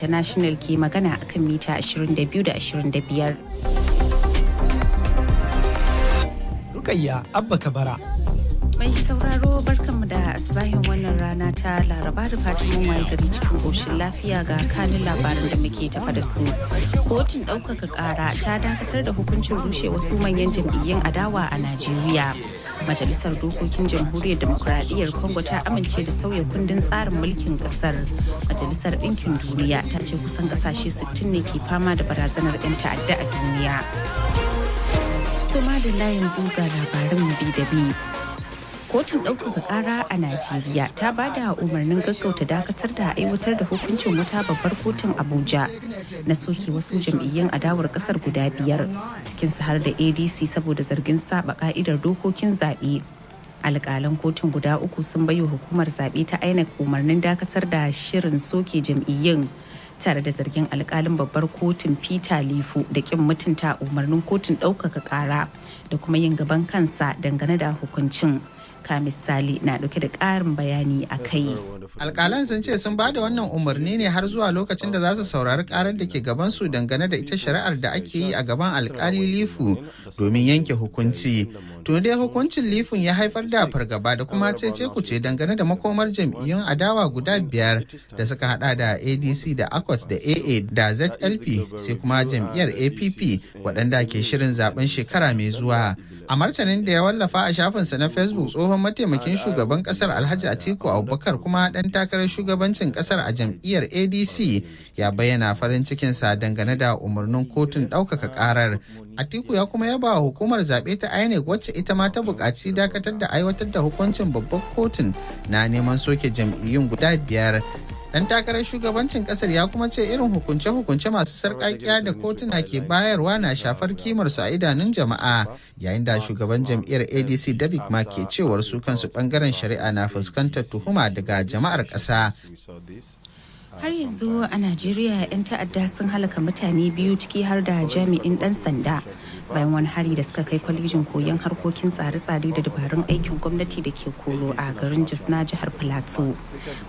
International ke magana akan mita 22 da 25. Rukayya Abba Kabara. Mai sauraro barkanmu da asibahin wannan rana ta Laraba da fatan mun waye gari cikin koshin lafiya ga kanin labaran da muke tafa da su. Kotun ɗaukaka ƙara ta dakatar da hukuncin rushe wasu manyan jam'iyyun adawa a Najeriya. Majalisar Dokokin Jamhuriyar Demokuraɗiyyar Congo ta amince da sauya kundin tsarin mulkin ƙasar. Majalisar Ɗinkin Duniya ta ce kusan ƙasashe 60 ne ke fama da barazanar 'yan ta'adda a duniya. To madalla yanzu ga labarin bi da bi. Kotun ɗaukaka ƙara a Najeriya ta ba da umarnin gaggauta dakatar da aiwatar da hukuncin wata babbar kotun Abuja na soke wasu jam'iyyun adawar ƙasar guda 5 cikinsu har da ADC saboda zargin saba ƙa'idar dokokin zaɓe. Alƙalan kotun guda 3 sun bayo hukumar zaɓe ta INEC umarnin dakatar da shirin soke jam'iyyun tare da zargin alƙalin babbar kotun Peter Lifu da ƙin mutunta umarnin kotun ɗaukaka ƙara da kuma yin gaban kansa dangane da hukuncin. Misali na dauke da ƙarin bayani a kai. Alƙalan sun ce sun ba da wannan umarni ne har zuwa lokacin da za su saurari ƙarar da ke gabansu dangane da ita shari'ar da ake yi a gaban alƙali Lifu domin yanke hukunci. To dai hukuncin Lifun ya haifar da fargaba da kuma cece kuce dangane da makomar jam'iyyun adawa guda 5 da suka hada da ADC da ACOT da AA da ZLP sai kuma jam'iyyar APP waɗanda ke shirin zaben shekara mai zuwa. A martanin da ya wallafa a shafinsa na Facebook, tsohon mataimakin shugaban kasar Alhaji Atiku Abubakar kuma dan takarar shugabancin kasar a jam'iyyar ADC ya bayyana farin cikinsa dangane da umarnin kotun ɗaukaka ƙarar. Atiku ya kuma yaba wa hukumar zaɓe ta INEC wacce ita ma ta buƙaci dakatar da aiwatar da hukuncin babbar kotun na neman soke jam'iyyun guda 5. Dan takarar shugabancin kasar ya kuma ce irin hukunce-hukunce masu sarƙaƙiya da kotuna ke bayarwa na shafar kimarsu a idanun jama'a, yayin da shugaban jam'iyyar ADC David ma ke cewar su kansu bangaren shari'a na fuskantar tuhuma daga jama'ar ƙasa. Har yanzu a Najeriya 'yan ta'adda sun halaka mutane 2 ciki har da jami'in ɗan sanda bayan wani hari da suka kai kwalejin koyon harkokin tsare-tsare da dabarun aikin gwamnati da ke koro a garin Jos na jihar Plateau.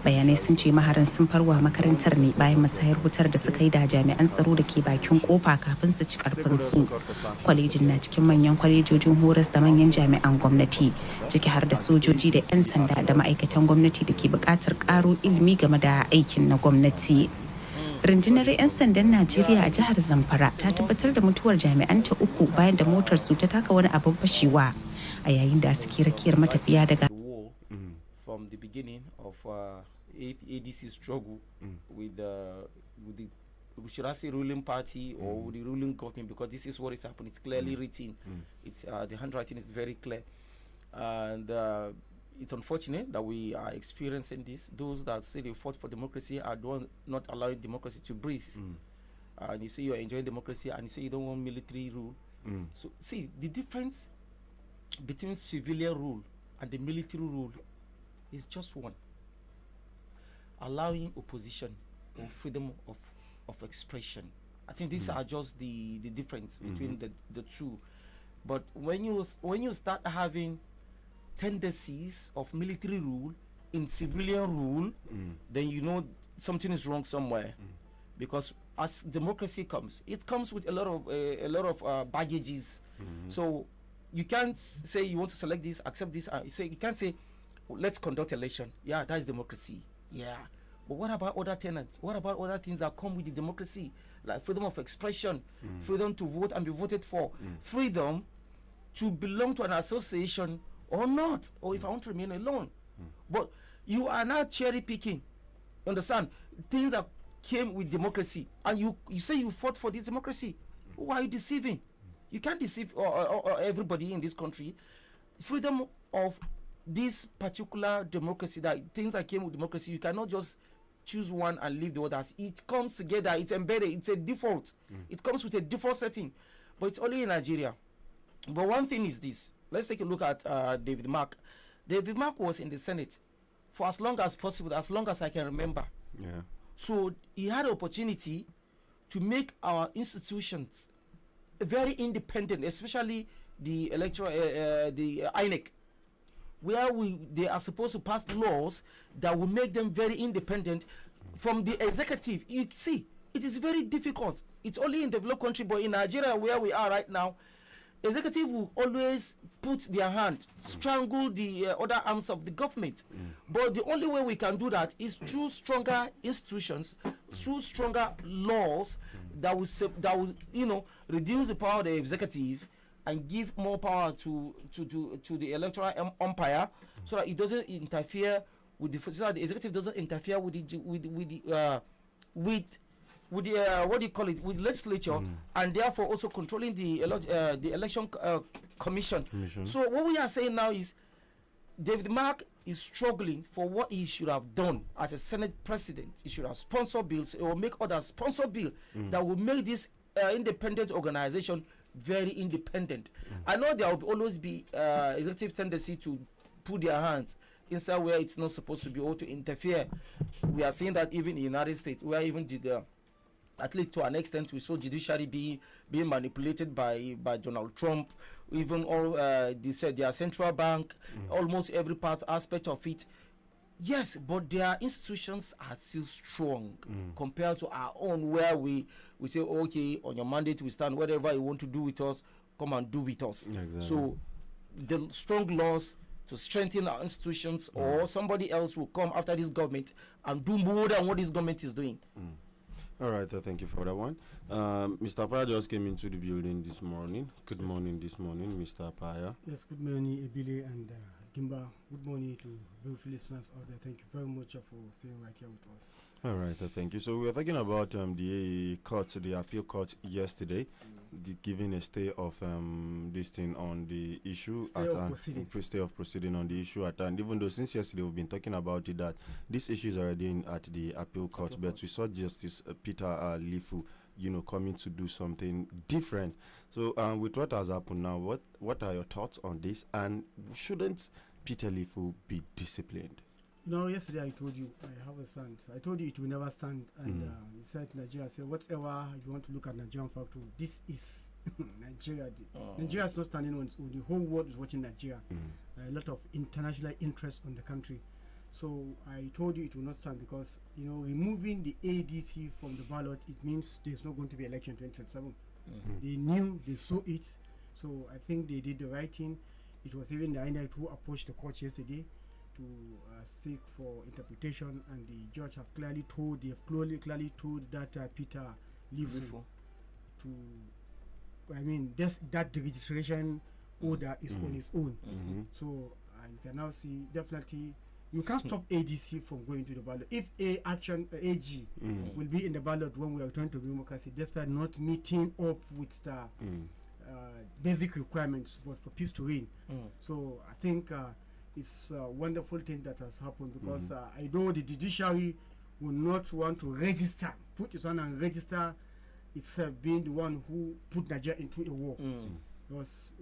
Bayanai sun ce maharan sun farwa makarantar ne bayan musayar wutar da suka yi da jami'an tsaro da ke bakin kofa kafin su ci karfin su. Kwalejin na cikin manyan kwalejojin horas da manyan jami'an gwamnati ciki har da sojoji da 'yan sanda da ma'aikatan gwamnati da ke buƙatar ƙaro ilimi game da aikin na gwamnati. Rundunar 'yan sandan Najeriya a jihar Zamfara ta tabbatar da mutuwar jami'anta 3 bayan da motar su ta taka wani abin fashewa a yayin da suke rakiyar matafiya daga from the beginning of ADC struggle with the should I say ruling party or with the ruling government, because this is what is happening. It's clearly written. It's the handwriting is very clear, and it's unfortunate that we are experiencing this. Those that say they fought for democracy are the ones not allowing democracy to breathe. And you say you're enjoying democracy and you say you don't want military rule. So see, the difference between civilian rule and the military rule is just one: allowing opposition or freedom of expression. I think these are just the difference between the two. But when you start having tendencies of military rule in civilian rule, then you know something is wrong somewhere. Because as democracy comes, it comes with a lot of baggages. So you can't say you want to select this, accept this. You can't say let's conduct election. Yeah, that is democracy. Yeah, but what about other tenets? What about other things that come with the democracy, like freedom of expression, freedom to vote and be voted for, freedom to belong to an association or not, or if I want to remain alone. But you are now cherry picking. Understand? Things that came with democracy, and you say you fought for this democracy. Who are you deceiving? You can't deceive everybody in this country. Freedom of this particular democracy, that things that came with democracy, you cannot just choose one and leave the others. It comes together, it's embedded, it's a default. It comes with a default setting, but it's only in Nigeria. But one thing is this: let's take a look at David Mark. David Mark was in the Senate for as long as possible, as long as I can remember. Yeah. So he had an opportunity to make our institutions very independent, especially the electoral, the INEC, where they are supposed to pass laws that will make them very independent. from the executive. You see, it is very difficult. It's only in developed country, but in Nigeria where we are right now, executive will always put their hand, strangle the other arms of the government. But the only way we can do that is through stronger institutions, through stronger laws that will reduce the power of the executive and give more power to the electoral umpire, so that it doesn't interfere with so that the executive doesn't interfere with the what do you call it, with legislature, and therefore also controlling the election commission. So what we are saying now is David Mark is struggling for what he should have done as a Senate president. He should have sponsored bills or make others sponsor bill that will make this independent organization very independent. I know there will always be executive tendency to put their hands inside where it's not supposed to be, or to interfere. We are seeing that even in the United States, where even at least to an extent we saw judiciary being manipulated by Donald Trump, even all their central bank, almost every aspect of it. Yes, but their institutions are still strong compared to our own, where we say, okay, on your mandate we stand, whatever you want to do with us, come and do with us. Exactly. So the strong laws to strengthen our institutions, or somebody else will come after this government and do more than what this government is doing. All right, thank you for that one. Mr. Paya just came into the building this morning. Good morning this morning, Mr. Paya. Yes, good morning, Ebile and Gimba. Good morning to both listeners out there. Thank you very much for staying right here with us. All right, thank you. So we were talking about the appeal court yesterday, giving a stay of this thing on the issue stay of proceeding on the issue at hand. Even though since yesterday we've been talking about it, that this issue is already at the appeal court, but we saw Justice Peter Lifu, coming to do something different. So with what has happened now, what are your thoughts on this? And shouldn't Peter Lifu be disciplined? Yesterday I told you I have a stand. I told you it will never stand. And you said Nigeria. I said, whatever you want to look at Nigerian factor, this is Nigeria. Nigeria is not standing on its own. The whole world is watching Nigeria. A lot of international interest on the country. So I told you it will not stand because, removing the ADC from the ballot, it means there's not going to be election 2027. They knew, they saw it. So I think they did the right thing. It was even the INEC who approached the court yesterday to seek for interpretation, and the judge have clearly told that Peter Lifu that the registration order is on its own. So you can now see, definitely you can't stop ADC from going to the ballot. If AG will be in the ballot when we are trying to democracy, despite not meeting up with the basic requirements, but for peace to reign. So I think it's a wonderful thing that has happened, because I know the judiciary will not want to put its hand and register itself being the one who put Nigeria into a war. Because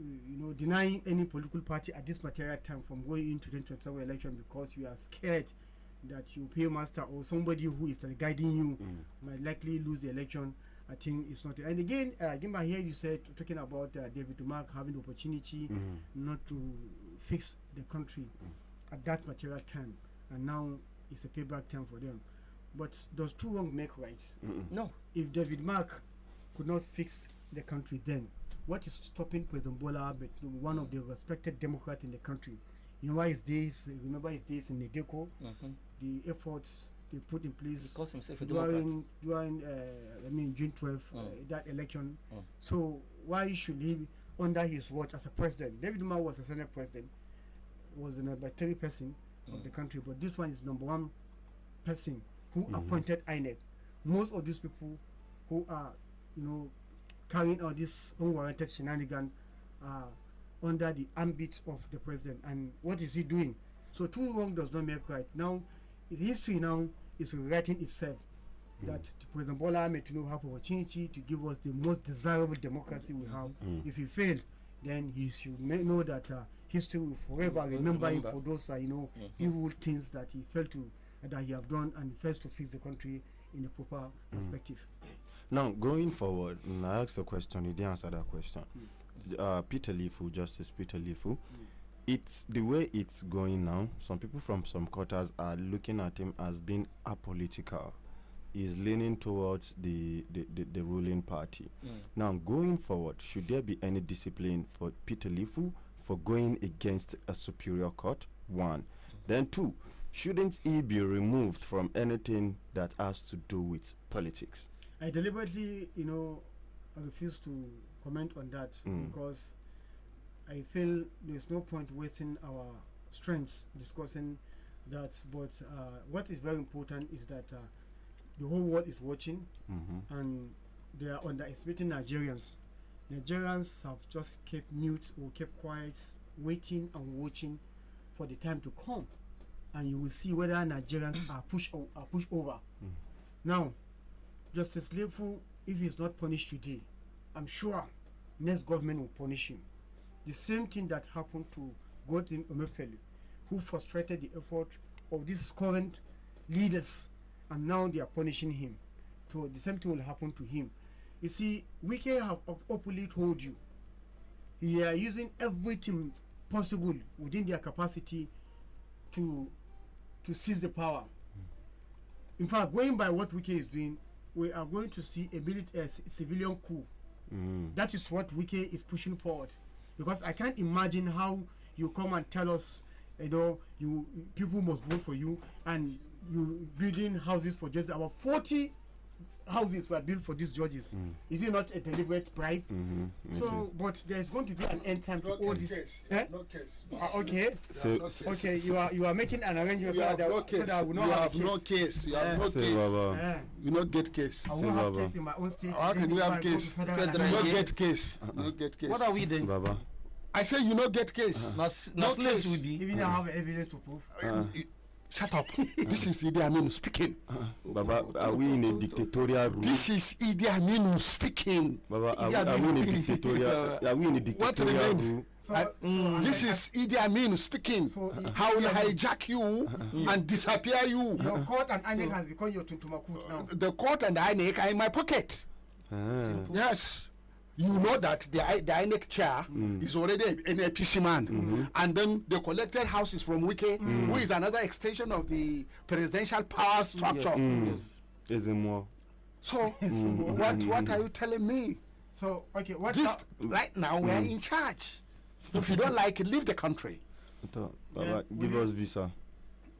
denying any political party at this material time from going into 2027 election because you are scared that your paymaster or somebody who is guiding you might likely lose the election, I think it's not. And again, Gimba, here you said, talking about David Mark having the opportunity not to fix the country at that material time, and now it's a payback time for them. But does two wrong make right? No. If David Mark could not fix the country, then what is stopping President Bola Ahmed, one of the respected Democrats in the country? Remember his days in Nedeko, the efforts they put in place during June 12th, that election. So why should he, under his watch as a president? David Mark was a Senate president, was the number 3 person of the country, but this one is number 1 person who appointed INEC. Most of these people who are, carrying out this unwarranted shenanigans are under the ambit of the president. And what is he doing? So two wrong does not make right. Now, history now is rewriting itself. That President Bola Ahmed have opportunity to give us the most desirable democracy we have. If he failed, then he should know that history will forever remember him for those evil things that he failed to, that he have done, and fails to fix the country in a proper perspective. Now, going forward, I asked a question, you didn't answer that question. Justice Peter Lifu, it's the way it's going now. Some people from some quarters are looking at him as being apolitical. He's leaning towards the ruling party. Now, going forward, should there be any discipline for Peter Lifu for going against a superior court? One. Then two, shouldn't he be removed from anything that has to do with politics? I deliberately, I refuse to comment on that because I feel there's no point wasting our strengths discussing that. But what is very important is that the whole world is watching, and they are underestimating Nigerians. Nigerians have just kept mute or kept quiet, waiting and watching for the time to come, and you will see whether Nigerians are pushed over. Now, Justice Lefu, if he's not punished today, I'm sure next government will punish him. The same thing that happened to Godwin Emefiele, who frustrated the effort of these current leaders, and now they are punishing him. So the same thing will happen to him. You see, Wike have openly told you they are using everything possible within their capacity to seize the power. In fact, going by what Wike is doing, we are going to see a civilian coup. That is what Wike is pushing forward. Because I can't imagine how you come and tell us, people must vote for you, and you building houses for judges. About 40 houses were built for these judges. Is it not a deliberate bribe? So, but there's going to be an end time to all this. No case. Okay. Okay. You are making an arrangement so that I will not have no case. You have no case. You not get case. I will have case in my own state. How can you have case? You not get case. No get case. What are we then? Baba. I say you not get case. No slaves will be. Even I have evidence to prove. Shut up. This is Idi Amin speaking. Baba, are we in a dictatorial rule? This is Idi Amin speaking. Baba, are we in a dictatorial? Are we in a dictatorial rule? This is Idi Amin speaking. So how will hijack you and disappear you? Your court and INEC has become your Tuntumakut now. The court and the INEC are in my pocket. Yes. You know that the INEC chair is already an APC man. And then the collected houses from Wike, who is another extension of the presidential power structure. Yes. Is it more? So, what are you telling me? So, okay, right now we are in charge. If you don't like it, leave the country. Baba, give us visa.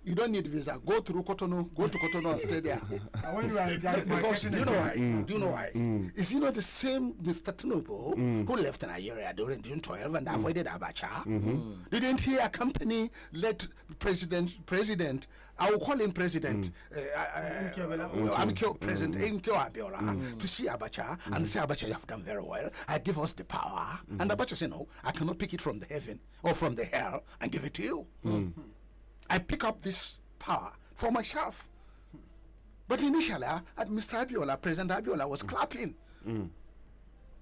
You don't need visa. Go through Cotonou. Go to Cotonou and stay there. Because do you know why? Do you know why? Is he not the same Mr. Tinubu who left Nigeria during June 12 and avoided Abacha? Didn't he accompany President? I will call him President. I'm President Nkyo Abiola to see Abacha and say, Abacha, you have done very well. I give us the power. And Abacha said, no, I cannot pick it from the heaven or from the hell and give it to you. I pick up this power for myself. But initially, Mr. Abiola, President Abiola was clapping.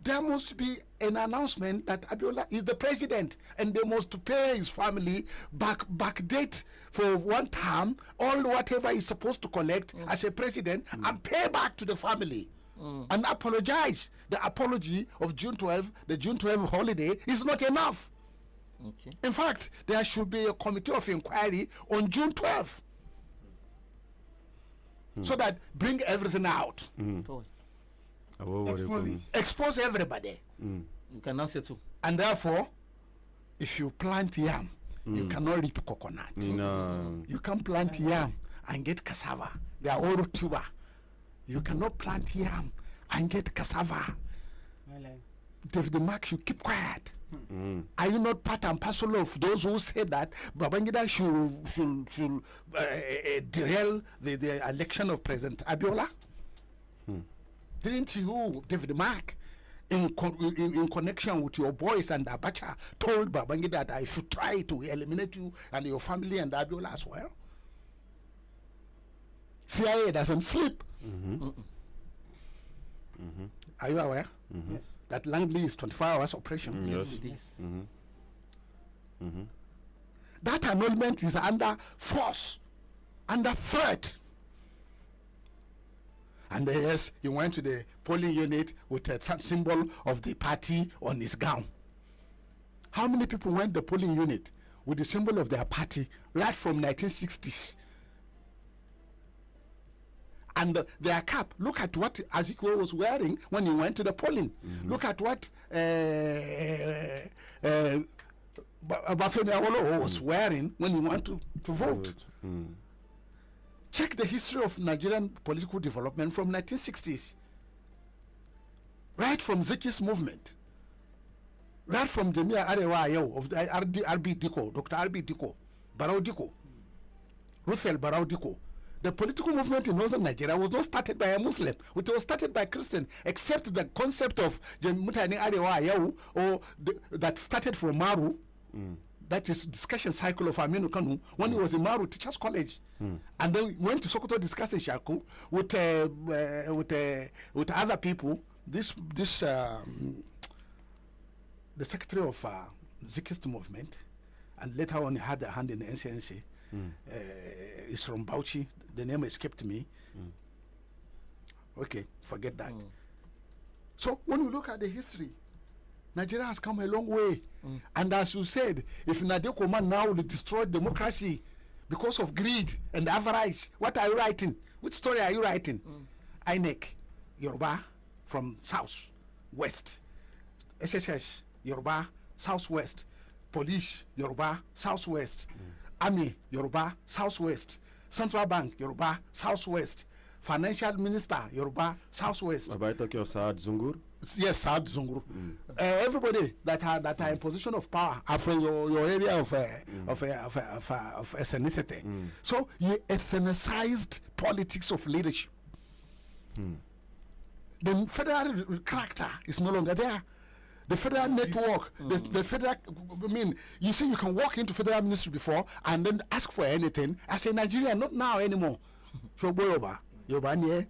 There must be an announcement that Abiola is the president and they must pay his family back date for one term, all whatever he's supposed to collect as a president and pay back to the family. And apologize. The apology of June 12, the June 12 holiday is not enough. Okay. In fact, there should be a committee of inquiry on June 12th. So that bring everything out. Expose everybody. You can answer too. And therefore, if you plant yam, you cannot reap coconut. No. You can plant yam and get cassava. They are all tuber. You cannot plant yam and get cassava. David Mark, you keep quiet. Are you not part and parcel of those who say that Babangida should derail the election of President Abiola? Didn't you, David Mark, in connection with your boys and Abacha, told Babangida that I should try to eliminate you and your family and Abiola as well? CIA doesn't sleep. Are you aware? Yes. That Langley is 24 hours operation. Yes, it is. That annulment is under force, under threat. And yes, he went to the polling unit with a symbol of the party on his gown. How many people went to the polling unit with the symbol of their party right from 1960s. And their cap, look at what Azikiwe was wearing when he went to the polling. Look at what Bafemi Awolowo was wearing when he went to vote. Check the history of Nigerian political development from 1960s. Right from Zeki's movement. Right from Jemia Arewa Ayew of the RB Diko, Dr. RB Diko, Barau Diko, Russell Barau Diko. The political movement in northern Nigeria was not started by a Muslim. It was started by Christian, except the concept of Mutani Arewa Ayew, or that started from Maru. That is discussion cycle of Aminu Kanu when he was in Maru Teachers College, and then went to Sokoto discussing Shaku with other people. The secretary of Zikist movement, and later on he had a hand in the NCNC. Is from Bauchi. The name escaped me. Okay, forget that. So when you look at the history, Nigeria has come a long way. And as you said, if Nadeko man now will destroy democracy because of greed and avarice, what are you writing? Which story are you writing? INEC, Yoruba from south, west. SSS, Yoruba, southwest. Police, Yoruba, southwest. Army, Yoruba, southwest. Central Bank, Yoruba, southwest. Financial Minister, Yoruba, southwest. Am I talking of Saad Zungur? Yes, Saad Zungur. Everybody that are in position of power are from your area of ethnicity. So you ethnicized politics of leadership. The federal character is no longer there. The federal network, the federal, I mean, you see, you can walk into federal ministry before and then ask for anything. As a Nigerian, not now anymore. So go over. Even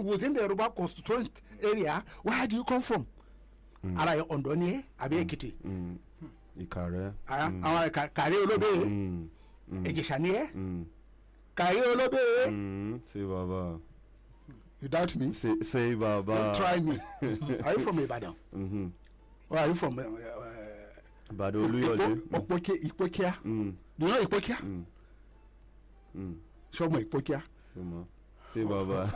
within the Yoruba constituent area, where do you come from? Are you Ondoni? Are you Ekiti? Ikare. Kare Olobe? Ejishanie? Kare Olobe? Say Baba. You doubt me? Say Baba. Don't try me. Are you from Ibadan? Or are you from Ipokia? Do you know Ipokia? Show me Ipokia. Say Baba.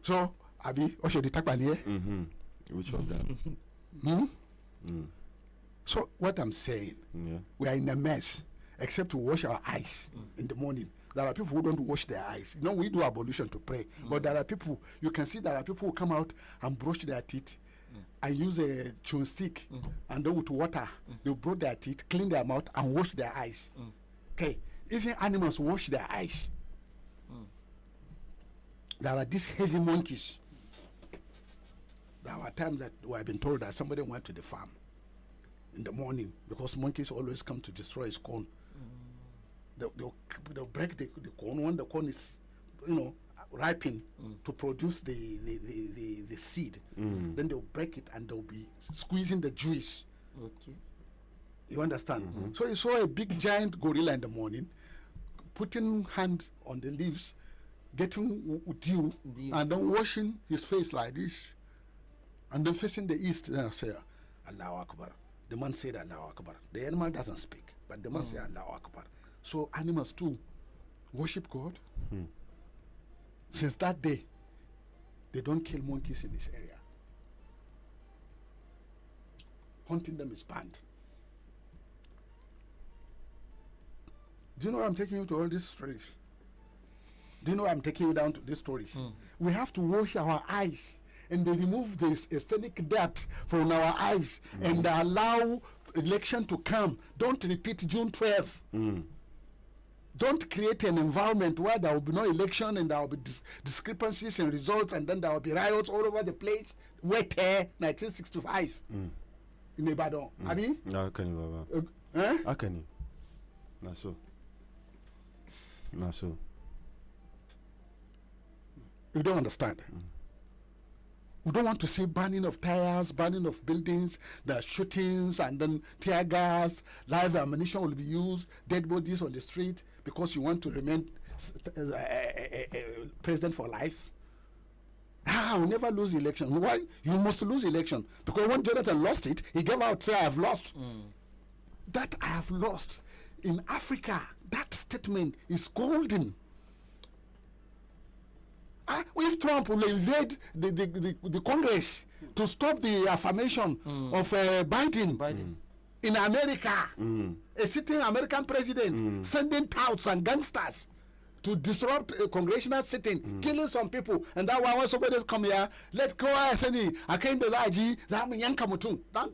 So, Abi, Osho the Takbani. Which of them? So, what I'm saying, we are in a mess, except to wash our eyes in the morning. There are people who don't wash their eyes. You know, we do ablution to pray, but there are people, you can see there are people who come out and brush their teeth and use a chewing stick and then with water, they brush their teeth, clean their mouth and wash their eyes. Okay, even animals wash their eyes. There are these heavy monkeys. There were times that we have been told that somebody went to the farm in the morning because monkeys always come to destroy his corn. They'll break the corn when the corn is, ripen to produce the seed. Then they'll break it and they'll be squeezing the juice. Okay. You understand? So you saw a big giant gorilla in the morning, putting hand on the leaves, getting dew, and then washing his face like this, and then facing the east. And say, Allahu Akbar. The man said Allahu Akbar. The animal doesn't speak, but the man said Allahu Akbar. So animals too worship God. Since that day, they don't kill monkeys in this area. Hunting them is banned. Do you know why I'm taking you to all these stories? Do you know why I'm taking you down to these stories? We have to wash our eyes and they remove this aesthetic dirt from our eyes and allow election to come. Don't repeat June 12th. Don't create an environment where there will be no election and there will be discrepancies in results and then there will be riots all over the place. Wait, 1965 in Ibadan. Abi? How can you, Baba? How can you? Not so. Not so. You don't understand. We don't want to see burning of tires, burning of buildings, the shootings, and then tear gas, live ammunition will be used, dead bodies on the street because you want to remain president for life. I will never lose the election. Why? You must lose the election. Because when Jonathan lost it, he gave out, say, I have lost. That I have lost. In Africa, that statement is golden. If Trump will invade the Congress to stop the affirmation of Biden. In America, a sitting American president sending touts and gangsters to disrupt a congressional sitting, killing some people, and that one when somebody come here, let go. I came to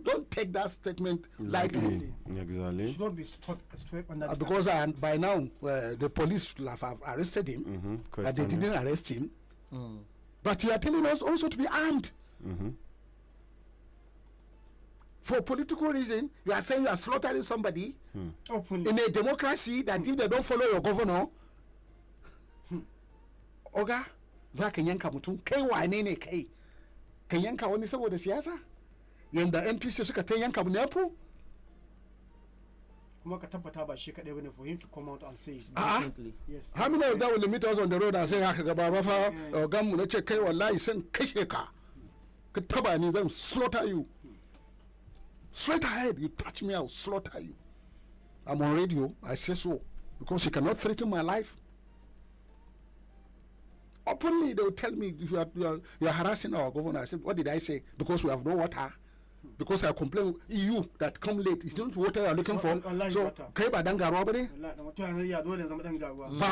don't take that statement lightly. Exactly. Should not be straight under the Because by now the police have arrested him, but they didn't arrest him. But you are telling us also to be armed. For political reason, you are saying you are slaughtering somebody openly in a democracy that if they don't follow your governor, Oga, za ka yanka mutum, kai wane ne kai? Ka yanka wani saboda siyasa? Yanda NPC suka ta yanka nepo? kuma ka tabbata ba shi kadai bane for him to come out and say it. Yes. How many of them will limit us on the road and say haka gaba ba fa ogan mu nace kai wallahi san kashe ka. Ka taba ni zan slaughter you. Straight ahead, you touch me, I'll slaughter you. I'm on radio, I say so. Because you cannot threaten my life. Openly, they will tell me, if you are harassing our governor. I said, what did I say? Because we have no water. Because I complain, EU that come late. It's not water you are looking for. So, kai ba dan garuwa ba ne? Ba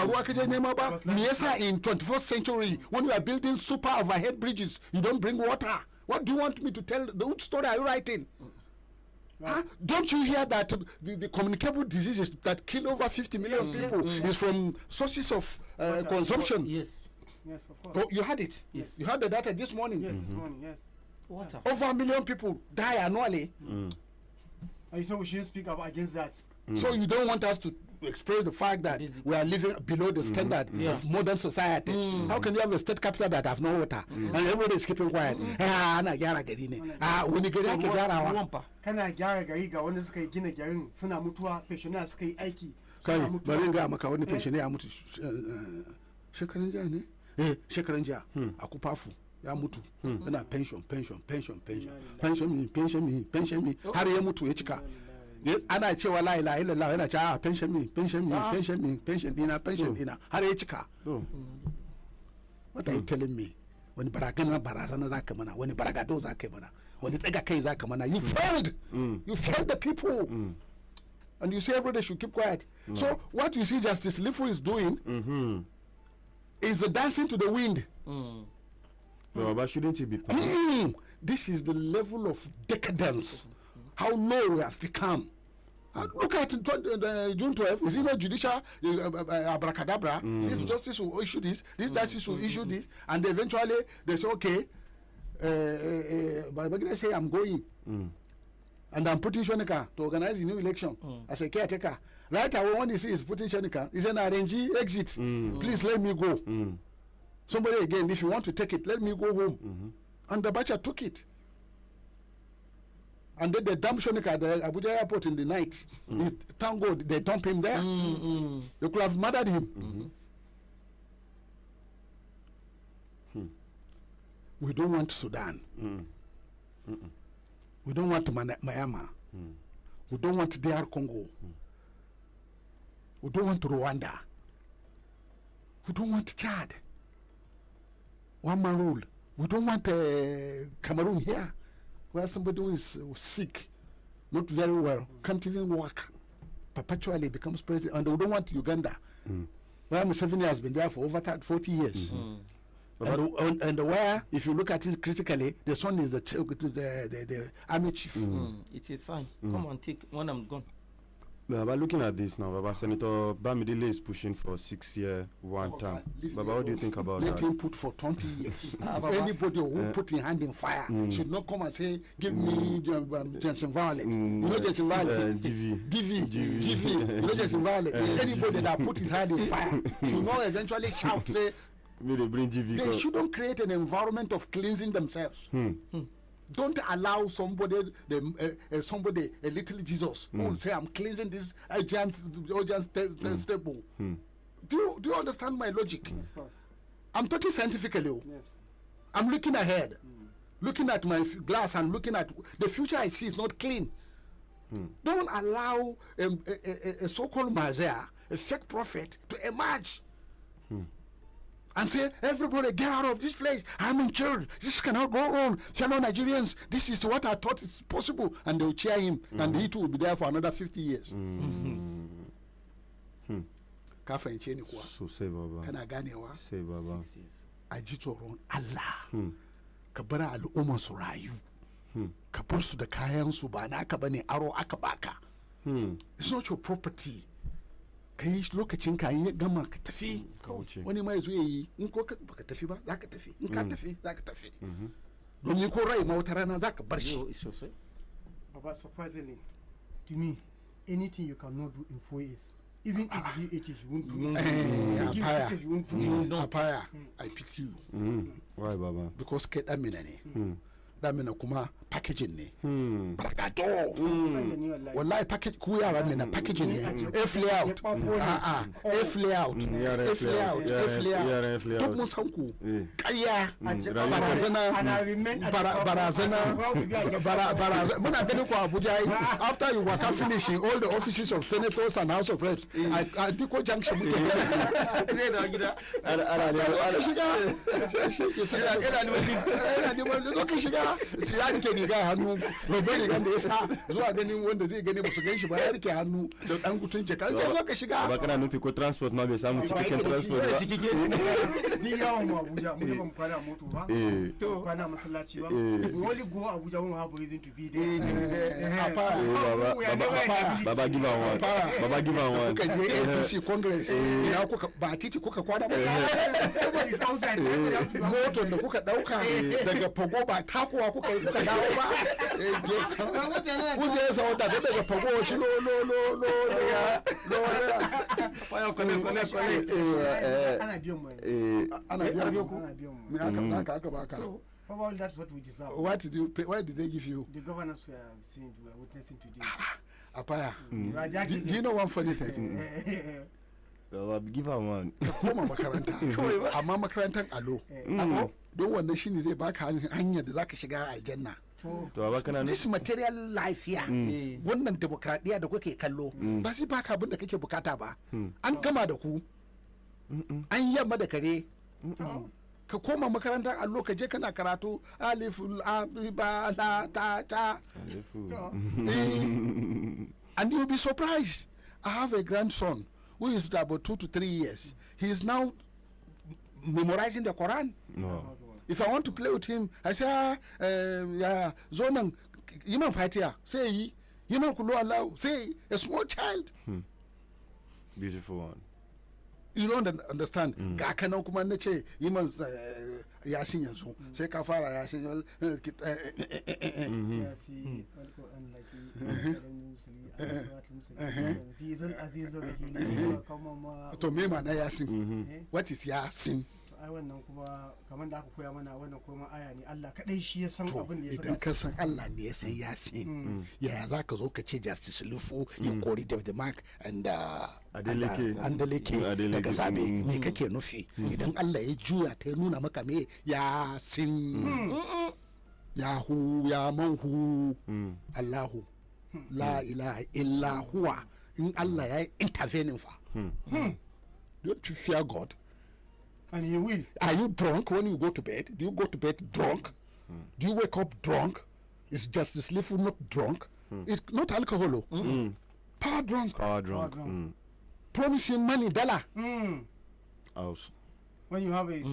ruwa kaje nema ba. Me yasa in 21st century, when we are building super overhead bridges, you don't bring water? What do you want me to tell? Which story are you writing? Don't you hear that the communicable diseases that kill over 50 million people is from sources of consumption? Yes, of course. Oh, you had it? Yes. You had the data this morning? Yes, this morning, yes. Water. Over 1 million people die annually. And you say we shouldn't speak up against that. So you don't want us to express the fact that we are living below the standard of modern society. How can you have a state capital that have no water and everybody is keeping quiet? Ana gyara gari ne. Wani gari ake gyarawa. Kana gyara gari ga wanda suka yi gina garin suna mutuwa, pensioner suka yi aiki. Kai bari ga maka wani pensioner ya mutu shekaran jiya ne? Shekaran jiya a Kupafu ya mutu yana pension har ya mutu ya cika. Ana cewa la ilaha illallah yana cewa pension dina har ya cika. What are you telling me? Wani barazana za ka mana, wani baragado za ka mana, wani daga kai za ka mana. You failed the people. And you say everybody should keep quiet. So what you see Justice Lifu is doing is the dancing to the wind. But shouldn't it be This is the level of decadence. How low we have become. Look at June 12th. Is it not judicial abracadabra? This justice will issue this justice will issue this, and eventually they say, okay, but say I'm going, and I'm putting Shonika to organize a new election as a caretaker. Right away, when he sees putting Shonika, he's an RNG exit. Please let me go. Somebody again, if you want to take it, let me go home. And the Bacha took it. And then they dumped Shonika at the Abuja airport in the night. Thank God they dumped him there. They could have murdered him. We don't want Sudan. We don't want Myanmar. We don't want DR Congo. We don't want Rwanda. We don't want Chad. One man rule. We don't want Cameroon here, where somebody who is sick, not very well, can't even walk, perpetually becomes president. And we don't want Uganda, where Museveni has been there for over 40 years. And where, if you look at it critically, the son is the army chief. It's a sign. Come and take when I'm gone. Baba, looking at this now, Baba, Senator Bamidele is pushing for 6-year one term. Baba, what do you think about Let that? him put for 20 years. Anybody who put his hand in fire should not come and say, give me Jensen Violet. You know Jensen Violet? DV. You know Jensen Violet? Anybody that put his hand in fire should not eventually shout, say, they shouldn't create an environment of cleansing themselves. Don't allow somebody, a little Jesus, who will say, I'm cleansing this giant stable. Do you understand my logic? Of course. I'm talking scientifically. Yes. I'm looking ahead, looking at my glass and looking at the future I see is not clean. Don't allow a so-called Messiah, a fake prophet, to emerge and say, everybody get out of this place. I'm in charge. This cannot go on. Fellow Nigerians, this is what I thought is possible. And they will cheer him. And he too will be there for another 50 years. Kafa in Cheni kwa. So say Baba. Kana ganewa. Say Baba. 6 years. A ji tsoron Allah. Ka bar al'umma su rayu. Ka bar su da kayan su ba naka bane aro aka baka. It's not your property. Ka yi lokacin ka yi gama ka tafi. Wani ma yazo yayi in ko ka baka tafi ba za ka tafi. In ka tafi za ka tafi. Domin ko rai ma wata rana za ka bar shi. But surprisingly, to me, anything you cannot do in 4 years, even if you 80, you won't do it. Give 60, you won't do it. Apaya, I pity you. Why Baba? Because ke damina ne. Damina kuma packaging ne. Barakato. Wallahi package ku yara ne na packaging ne. F layout. F layout. F layout. F layout. Duk mun san ku. Kayya. Barazana. Muna ganin ku Abuja after you were finishing all the offices of senators and house of reps. I Diko junction muke. Shiga ya rike riga hannu babban rigan da ya sa zuwa ganin wanda zai gani ba su gan shi ba ya rike hannu da dan gutun jaka zo ka shiga ba kana nufi ko transport ma bai samu cikakken transport ba ni yawon mu Abuja mu ba mu kwana moto ba to kwana masallaci ba wali go Abuja mun have reason to be there baba give one baba give one kuka je APC Congress ina kuka ba titi kuka kwana ba moton da kuka dauka daga Pogo ba takuwa kuka dawo ba kuje sa wanda daga Pogo shi lo ana biyan mu me aka baka. Probably that's what we deserve. Why did they give you? The governors we are seeing, we are witnessing today. Apaya. Do you know one funny thing? Give her one. Koma makaranta. Amma makarantar alo. Don wannan shine zai baka hanyar da zaka shiga aljanna. This material life here, wannan demokradiya da kuke kallo, ba sai baka abin da kake bukata ba. An gama da ku. An yamma da kare. Ka koma makarantar allo ka je kana karatu alif ba la ta ta. And you'll be surprised. I have a grandson who is about 2 to 3 years. He is now memorizing the Quran. No. If I want to play with him, I say, Zonan, Imam Fatia, say, Imam Kulu Allah, say, a small child. Beautiful one. You don't understand. Ga kanan kuma na ce Imam Yasin yanzu sai ka fara Yasin to me ma na Yasin. What is Yasin? Ai wannan kuma kamar da aka koya mana wannan kuma aya ne Allah kadai shi ya san abin da ya saka. Idan ka san Allah ne ya san Yasin yaya za ka zo ka ce Justice Lufu ya kori David Mark and Adeleke daga zabe me kake nufi idan Allah ya juya ta nuna maka me Yasin Yahu ya manhu Allahu la ilaha illa huwa in Allah ya intervening fa. Don't you fear God? And he will. Are you drunk when you go to bed? Do you go to bed drunk? Do you wake up drunk? Is Justice Lifu not drunk? It's not alcohol. Power drunk. Power drunk. Promising money, dollar. House. When you have a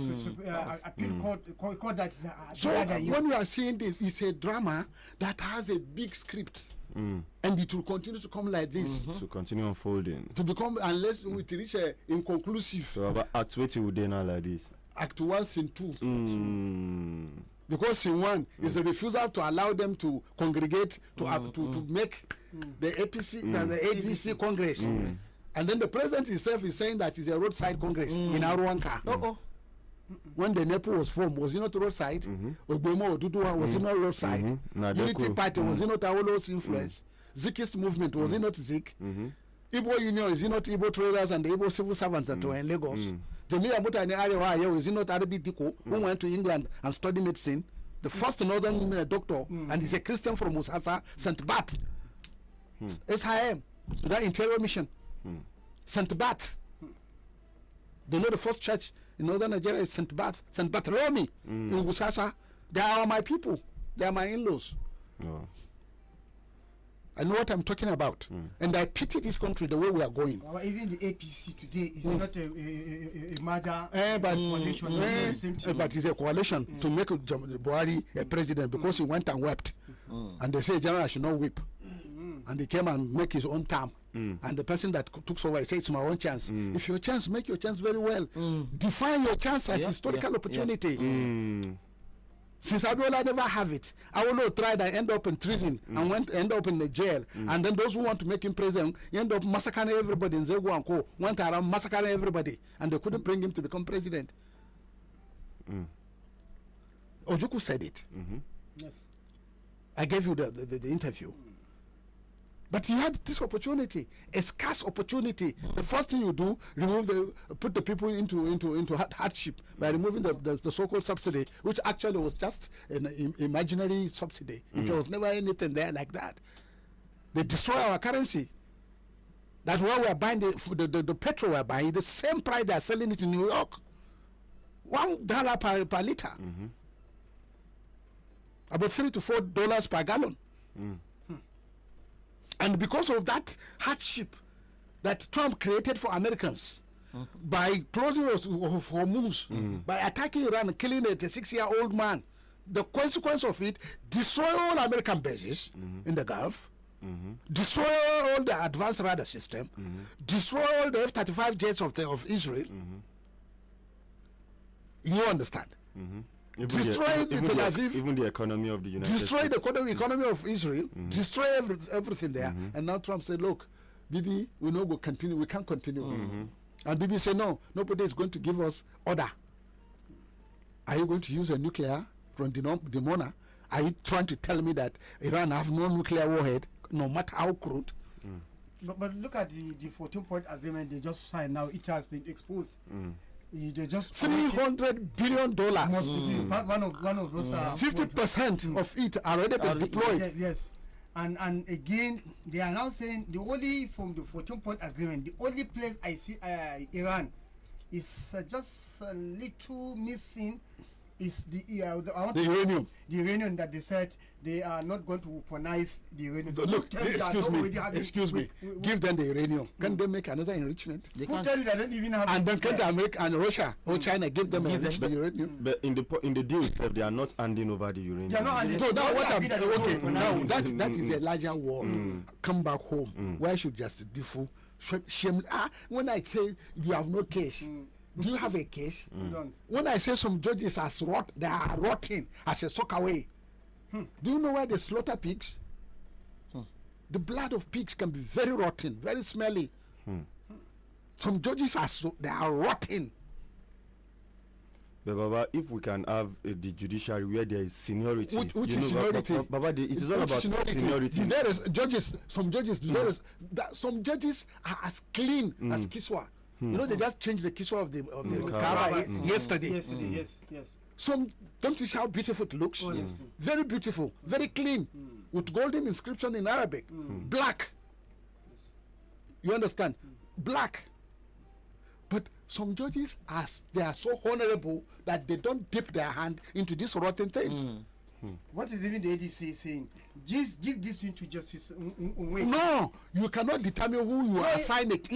appeal court that is so when you are seeing this, it's a drama that has a big script. And it will continue to come like this. To continue unfolding. To become, unless we reach a inconclusive. So about Act 20 would they now like this? Act 1, Scene 2. Because Scene 1 is a refusal to allow them to congregate to make the APC and the ADC Congress. And then the president himself is saying that it's a roadside Congress in Aruanka. When the NEPO was formed, was it not roadside? Ogbemo Oduduwa, was it not roadside? Unity Party, was it not Awolowo's influence? Zikist movement, was it not Zik? Igbo Union, is it not Igbo traders and the Igbo civil servants that were in Lagos? Jami'a mutane arewa yau is he not Arabi Diko who went to England and studied medicine, the first northern doctor, and he's a Christian from Musasa, St. Bat, SIM, Sudan Interior Mission, St. Bat. They know the first church in northern Nigeria is St. Bartholomew in Musasa. They are my people. They are my in-laws. Oh. I know what I'm talking about, and I pity this country the way we are going. Even the APC today is not a major coalition. But it's a coalition to make Buhari a president because he went and wept, and they say general should not weep, and he came and make his own term. And the person that took over said, "It's my own chance. If your chance, make your chance very well. Define your chance as historical opportunity." Since Abiola never have it, I will not try and end up in treason and end up in the jail. And then those who want to make him president end up massacring everybody in Zego and Co. Went around massacring everybody, and they couldn't bring him to become president. Ojukwu said it. Yes. I gave you the interview. But he had this opportunity, a scarce opportunity. The first thing you do, put the people into hardship by removing the so-called subsidy, which actually was just an imaginary subsidy. There was never anything there like that. They destroy our currency. That's why we are buying the petrol we are buying, the same price they are selling it in New York. $1 per liter. About $3 to $4 per gallon. And because of that hardship that Trump created for Americans by closing Hormuz, by attacking Iran and killing a 6-year-old man, the consequence of it, destroy all American bases in the Gulf, destroy all the advanced radar system, destroy all the F-35 jets of Israel. You understand? Destroy Tel Aviv, even the economy of the United States. Destroy the economy of Israel, destroy everything there. And now Trump said, look, Bibi, we know we'll continue, we can't continue. And Bibi said, no, nobody is going to give us order. Are you going to use a nuclear from Dimona? Are you trying to tell me that Iran have no nuclear warhead, no matter how crude? But look at the 14-point agreement they just signed now. It has been exposed. They just $300 billion. Must be one of those. 50% of it already been deployed. Yes. And again, they are now saying the only from the 14-point agreement, the only place I see Iran is just a little missing is the uranium. The uranium that they said they are not going to weaponize the uranium. Look, excuse me. Give them the uranium. Can they make another enrichment? Who tell you they don't even have? And then can they America and Russia or China give them the uranium? But in the deal itself, they are not handing over the uranium. They are not handing. So now what I'm okay. Now that is a larger war. Come back home. Why should just default? When I say you have no case. Do you have a case? Don't. When I say some judges they are rotting as a sock away. Do you know why they slaughter pigs? The blood of pigs can be very rotten, very smelly. Some judges they are rotting. But Baba, if we can have the judiciary where there is seniority, which is seniority? Baba, it is all about seniority. There is judges. Some judges are as clean as Kiswa. You know, they just changed the kiswa of the Kaaba yesterday. Yes. Some, don't you see how beautiful it looks? Oh, yes. Very beautiful, very clean, with golden inscription in Arabic. Black. You understand? Black. But some judges, they are so honorable that they don't dip their hand into this rotten thing. What is even the ADC saying? Just give this into justice. No, you cannot determine who you assign it.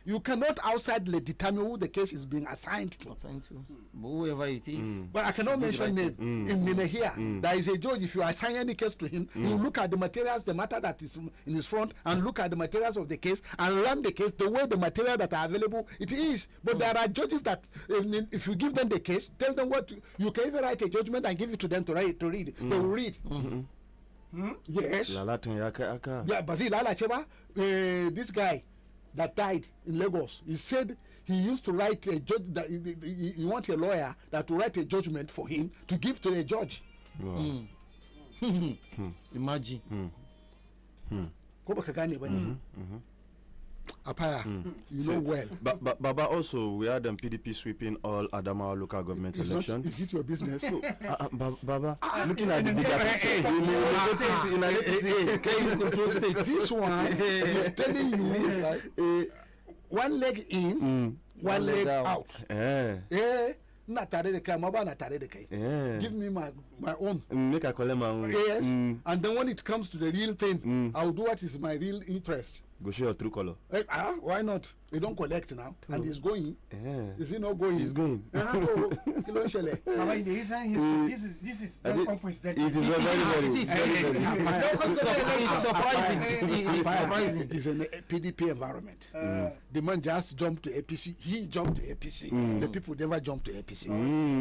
You cannot outside determine who the case is being assigned to. But whoever it is. But I cannot mention name. In Mina here, there is a judge. If you assign any case to him, you look at the materials, the matter that is in his front, and look at the materials of the case, and run the case the way the material that are available it is. But there are judges that, if you give them the case, tell them what you can even write a judgment and give it to them to read. They will read. Yes. Yeah, Basil Lala Cheba, this guy that died in Lagos, he said he used to write a judge that he want a lawyer that to write a judgment for him to give to the judge. Imagine. Apaya, you know well. But Baba, also we had PDP sweeping all Adamawa local government election. Is it your business? Baba, looking at the bigger picture, this one is telling you one leg in, one leg out. Not tare da kai, ma ba na tare da kai. Give me my own. Make a call my own. Yes. And then when it comes to the real thing, I'll do what is my real interest. Go show your true color. Why not? They don't collect now, and he's going. Is he not going? He's going. Mama, in the Eastern history, this is unprecedented. It is very surprising. It's an PDP environment. The man just jumped to APC. He jumped to APC. The people never jumped to APC.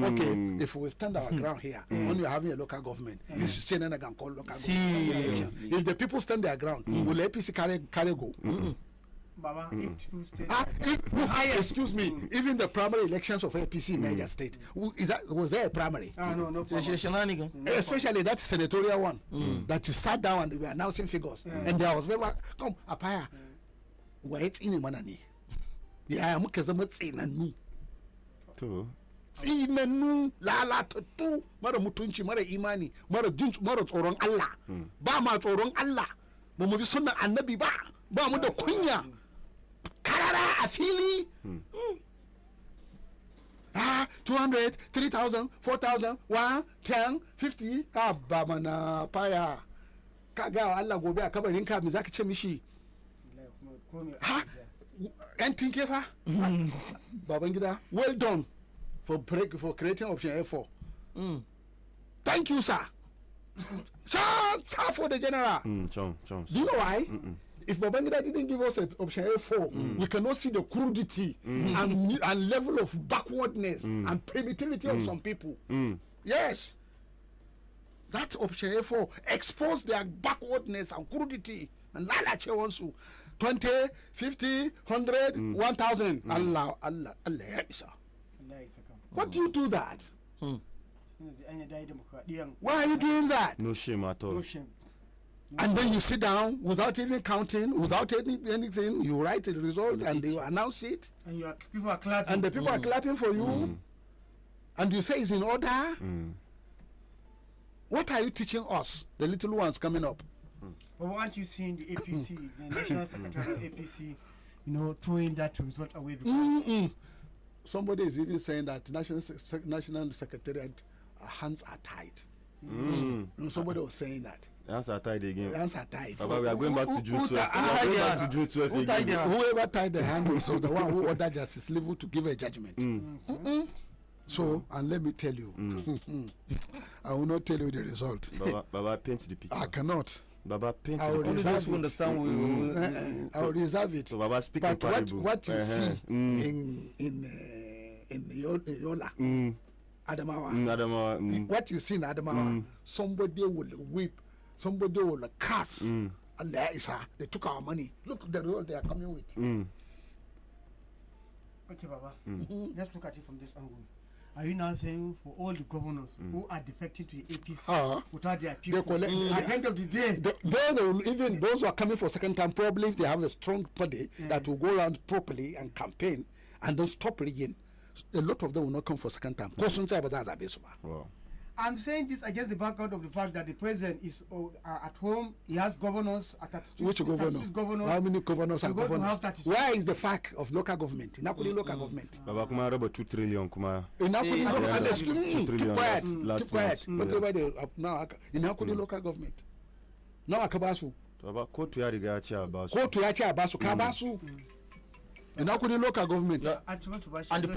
Okay, if we stand our ground here, when we're having a local government, this is saying I can call local government election. If the people stand their ground, will APC carry go? Baba, if two states excuse me, even the primary elections of APC in Niger State, was there a primary? No. Especially that senatorial one that you sat down and they were announcing figures, and there was never come Apaya. Why it's in manani? Yeah, muka zama tsinannu. To tsinannu lalatattu mara mutunci mara imani mara tsoron Allah ba ma tsoron Allah ba mu bi sunnan annabi ba mu da kunya karara a fili 200 3,000 4,000 1 10 50 ba mana paya ka ga Allah gobe a kabarin ka me zaka ce mishi yan tinke fa baban gida well done for creating option A4 thank you sir for the general. Do you know why? If Babangida didn't give us option A4, we cannot see the crudity and level of backwardness and primitivity of some people. Yes. That option A4 exposed their backwardness and crudity. And lalace wansu 20, 50, 100, 1,000. Allah. What do you do that? Why are you doing that? No shame at all. No shame. And then you sit down without even counting, without anything. You write the result and they announce it. And people are clapping. And the people are clapping for you. And you say it's in order. What are you teaching us, the little ones coming up? But aren't you seeing the APC, the National Secretary of APC, throwing that result away? Because somebody is even saying that National Secretariat hands are tied. Somebody was saying that. Hands are tied again. Hands are tied. But we are going back to June 12. Whoever tied the hand was the one who ordered Justice Level to give a judgment. So, and let me tell you, I will not tell you the result. Baba, paint the picture. I cannot. Baba, paint I will the picture. I will reserve it. So Baba, speak but what you see in Yola, Adamawa, what you see in Adamawa, somebody will weep, somebody will curse. Allah Isa, they took our money. Look the road they are coming with. Okay, Baba, let's look at it from this angle. Are you now saying for all the governors who are defecting to the APC without their people, at the end of the day, even those who are coming for second time, probably if they have a strong body that will go around properly and campaign and don't stop rigging, a lot of them will not come for second time. Wow. I'm saying this against the background of the fact that the president is at home. He has governors at 32. Which governor? How many governors are governors? Where is the FAC of local government? Inakudi local government. Baba kuma about 2 trillion kuma. Inakudi local government. Keep quiet. Whatever they now Inakudi local government. Now akabasu. Baba kotu ya riga ya ci abasu. Kotu ya ci abasu kabasu. Inakudi local government. And the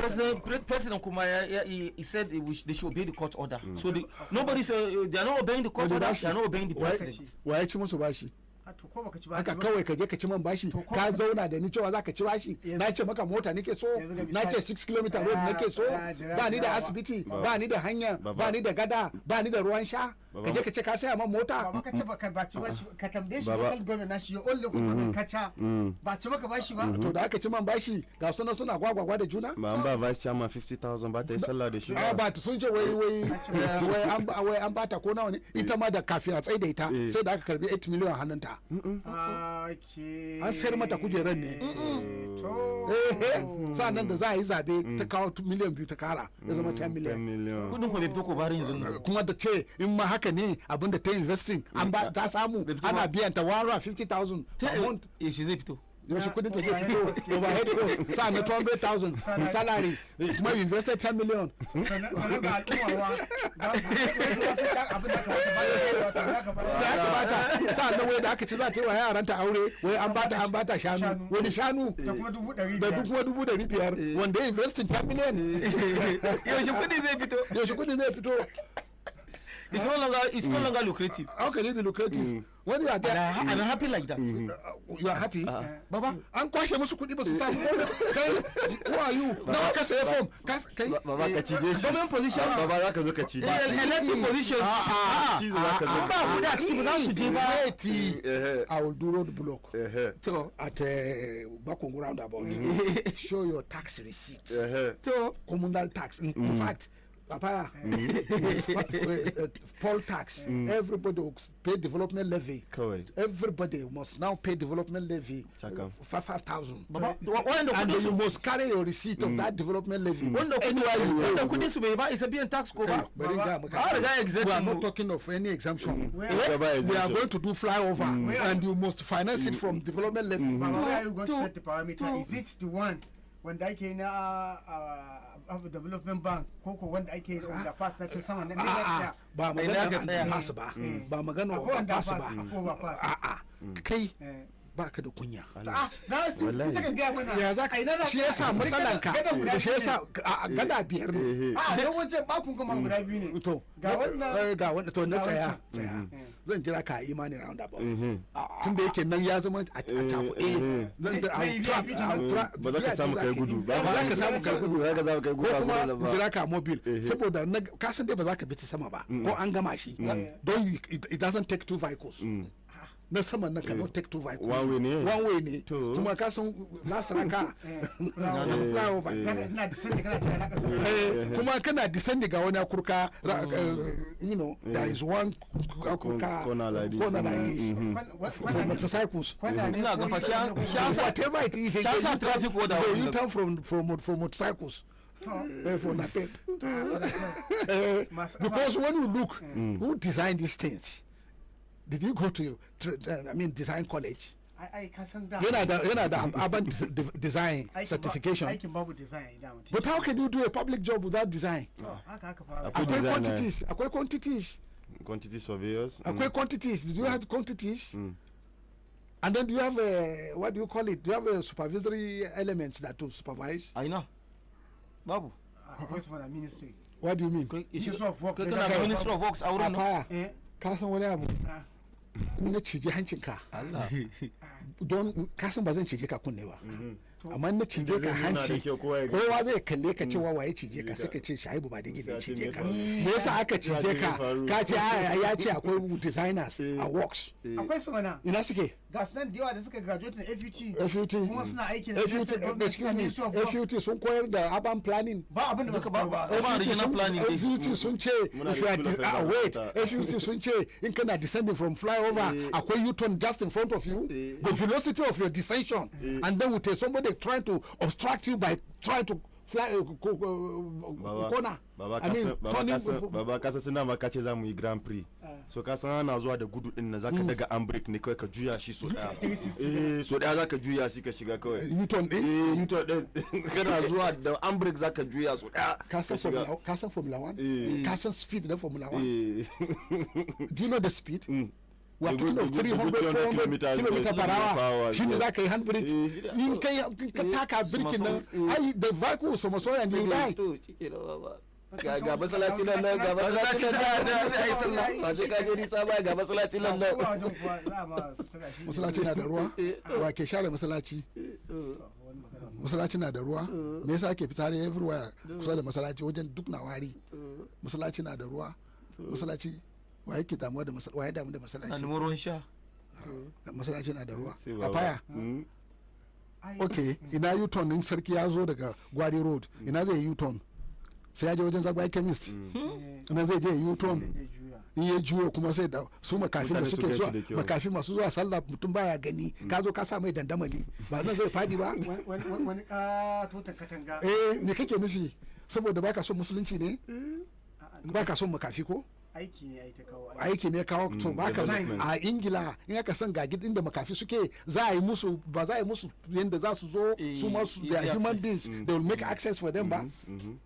president Kumaya, he said they should obey the court order. So nobody said they are not obeying the court order. They are not obeying the president. Why musu bashi? Haka kawai ka je ka ci man bashi ka zauna da ni cewa zaka ci bashi na ce maka mota nake so na ce 6 km road nake so ba ni da asibiti ba ni da hanya ba ni da gada ba ni da ruwan sha ka je ka ce ka saya man mota ba ka ce ba ka baci bashi ka tambaye shi Baba. local government nashi ya all local government kaca ba ci maka bashi ba to da aka ci man bashi ga suna gwagwagwa da juna ba an ba vice chairman 50,000 ba ta yi sallah da shi ba ta sun ce wai an bata ko nawa ne ita ma da kafin a tsaye da ita sai da aka karbi 8 million hannunta an sayar mata kujerar ne sa'annan da za a yi zabe ta kawo miliyan 2 ta kara ya zama 10 million kudin ko bai fito ko bari yanzu kuma da ce in ma haka ne abinda ta investing an ba ta samu ana biyan ta 150,000 a month shi zai fito yaushe kudin ta zai fito overhead cost sa na 200,000 salary kuma you invested 10 million sannan ga al'umma da ya kamata sa na wai da aka ci za ta yi wa yaranta aure wai an bata shanu wani shanu da kuma 500,000 da kuma 500,000 wanda ya investing 10 million yaushe kudi zai fito it's no longer lucrative. How can it be lucrative? When you are there, and I'm happy like that. You are happy? Baba, an kwashe musu kudi ba su samu kai who are you? Nawa ka saye form? Kai baba ka cije shi government position. baba za ka zo ka cije Elected positions. cizo za ka zo Ba mu da ciki ba za su je ba. I will do road block To at Bakongo roundabout. Show your tax receipt. to Communal tax. In fact, Papa, poll tax. Everybody will pay development levy. Correct. Everybody must now pay development levy. Chaka. 5,000. Baba, And you must carry your receipt of that development levy. wanda kudin su bai ba isa biyan tax ko ba. But we are not talking of any exemption. We are going to do flyover, and you must finance it from development levy. Baba, where are you going to set the parameter? Is it the one wanda ake na development bank ko wanda ake da pass na cin sama na ne ba magana pass ba ba magana pass ba kai baka da kunya na saka ga mana ya zaka shi yasa matsalanka shi yasa gada biyar ne don wancan bakun kuma guda biyu ne to ga wannan to na tsaya zan jira ka imani round about tun da yake nan ya zama a takuɗe ba za ka samu kai gudu ba za ka samu kai gudu za ka samu kai gudu ko kuma jira ka mobile saboda ka san dai ba za ka bi ta sama ba ko an gama shi don it doesn't take two vehicles na saman na cannot take two vehicles one way ne kuma ka san last raka flyover na descend kana tana kasa kuma kana descend ga wani kurka you know there is one kurka corner like this for motorcycles ina ga fa sha whatever it is sha traffic order you turn from motorcycles for napep because when you look who designed these things. Did you go to design college? I kasan da yana da urban design certification. Aikin babu design da mutum. But how can you do a public job without design? Haka fara. Akwai quantities surveyors. Akwai quantities. Do you have quantities? And then do you have a, what do you call it? Do you have a supervisory elements that to supervise? I know. Babu. Akwai su ministry. What do you mean? Ministry of Works. Kana Ministry of Works a wurin nan. Ka san wani abu? Na cije hancinka don kasan ba zan cije ka kunne ba amma na cije ka hanci kowa zai kalle ka cewa waye cije ka sai ka ce Shaibu Badeggi ne cije ka me yasa aka cije ka ka ce ya ce akwai designers a works akwai su mana ina suke ga sunan da yawa da suka graduate na FUT kuma suna aiki na FUT sun koyar da urban planning ba abin da ba regional planning FUT sun ce FUT sun ce in kana descending from flyover akwai U-turn just in front of you the velocity of your descension and then with somebody trying to obstruct you by trying to fly corner. Baba kasa suna maka ce za mu yi Grand Prix. So ka san ana zuwa da gudu din nan zaka daga handbrake ne kai ka juya shi so daya. So daya zaka juya shi ka shiga kawai. U-turn din kana zuwa da handbrake zaka juya so daya. Ka san Formula 1? Ka san speed na Formula 1? Do you know the speed? We are talking of 300-400 km per hour. Shi ne za ka yi handbrake. In ka taka birkin nan, ai the vehicle so much and you die. Ga masallaci nan ga masallaci nan sai ai sallah ba sai ka je nisa ba ga masallaci nan masallaci na da ruwa wa ke share masallaci masallaci na da ruwa me yasa ake fitsari everywhere kusa da masallaci wajen duk na wari masallaci na da ruwa masallaci waye ke damuwa da waye damu da na masallaci nemi ruwan sha. masallaci na da ruwa Sai a baba. faya okay ina u-turn din sarki ya zo daga gwari road ina zai u-turn sai ya je wajen zagwai chemist ina zai je u-turn in ya juyo kuma sai da su makafin da Mutane su suke gan shi zuwa da kyau. makafi masu zuwa sallah mutum baya gani ka zo ka sa mai dandamali ba nan zai fadi ba wani katotan katanga. me kake nufi saboda baka son musulunci ne baka son makafi ko aiki ne ai ta kawo aiki ne kawo to baka san development. a ingila in aka san ga gidin da makafi suke za a yi musu ba za a yi musu yadda za su zo su ma su they are easy human access. beings they will make access for them ba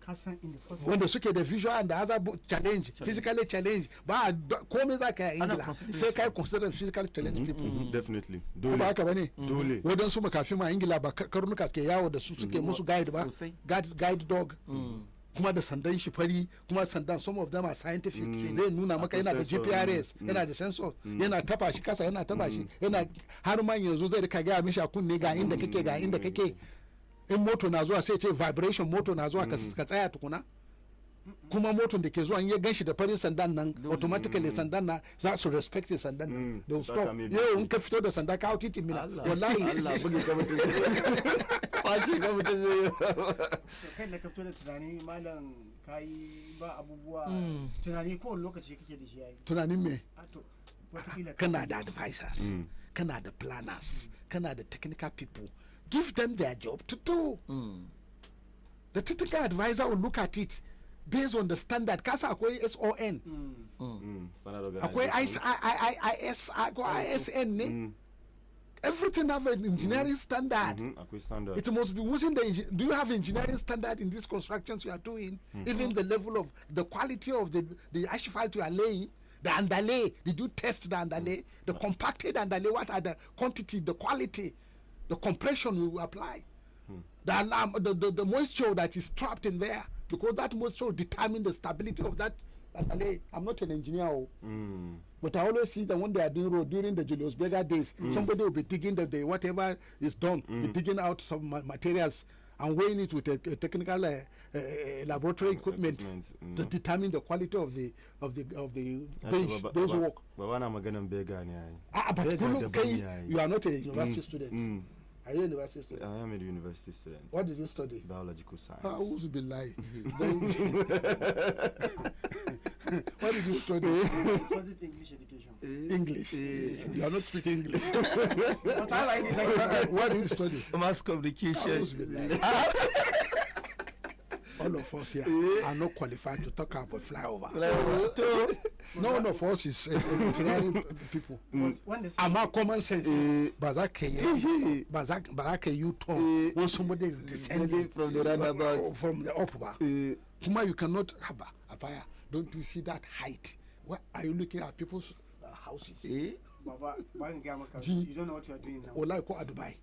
kasan in the first wanda suke da visual and the other challenge physically challenge ba komai za ka yi a Ana ingila considering sai kai consider physical challenge people Definitely. ko Dole. ba haka bane Dole. wadansu makafi ma a ingila ba karnuka ke yawo da su suke musu guide ba Sosai. guide dog kuma da sandan shi fari kuma sandan some of them are scientific zai nuna maka yana da sensor, GPRS yana da sensor yana taba shi kasa yana taba shi yana har man yanzu zai rika gaya mishi a kunne ga inda kake ga inda kake in moto na zuwa sai ce vibration moto na zuwa ka tsaya tukuna kuma moton da ke zuwa in ya ganshi da farin sandan nan automatically sandan na za su respect sandan nan da stop Saka mai yau in ka fito da sanda ka hau titin mina wallahi Allah bugi ka mutum. Kwace ka mutum zai yi. kai da ka fito da tunani malam kayi ba abubuwa tunani kowane lokaci kake da shi yayi tunanin me to wataƙila kana da advisors kana da planners kana da technical people give them their job to do the technical advisor will look at it based on the standard kasa akwai SON Standard akwai ISN ne everything have an engineering standard Akwai standard. it must be within the do you have engineering standard in these constructions you are doing even the level of the quality of the asphalt you are laying the underlay did you test the underlay the compacted underlay what are the quantity the quality the compression you apply the alarm the moisture that is trapped in there because that moisture determine the stability of that underlay. I'm not an engineer but I always see that when they are doing road during the Julius Berger days somebody will be digging the whatever is done be digging out some materials and weighing it with a technical laboratory equipment to determine the quality of the base work. Baba na maganan bega ne yayi. But Bega look, daban ne yayi. you are not a university student. Are you a university student? I am a university student. What did you study? Biological science. Who's be lying? What did you study? I studied English education. English. You are not speaking English. But I like this. What did you study? Mass communication. Who's be lying? All of us here are not qualified to talk about flyover. None of us is engineering people. When they say I'm common sense. But that can you turn when somebody is descending from the roundabout. from the upper. Kuma you cannot Abaya. Don't you see that height? What are you looking at people's houses? Baba, bayan gaya maka, Ji. you don't know what you are doing now. Wallahi ko a Dubai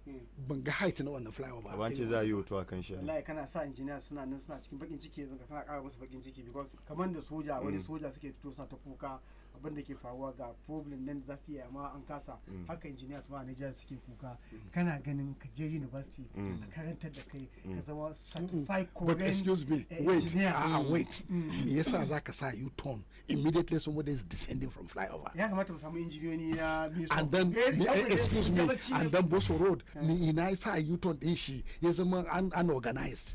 ban ga height na wannan flyover. Ban ce za a yi hoto a kan shi. Wallahi kana sa engineer suna nan suna cikin bakin ciki yanzu kana ƙara musu bakin ciki because kamar da soja wani soja suke fito suna ta kuka abin da ke faruwa ga problem nan da za su yi amma an kasa haka engineers ma a Nigeria suke kuka kana ganin ka je university a karantar da kai ka zama certified But Korean excuse me, wait, engineer. wait. Me yasa zaka sa you turn immediately somebody is descending from flyover. Ya kamata mu samu injiniyoyi na And then excuse me, and then Boso Road ni ina sa you turn din shi ya zama unorganized,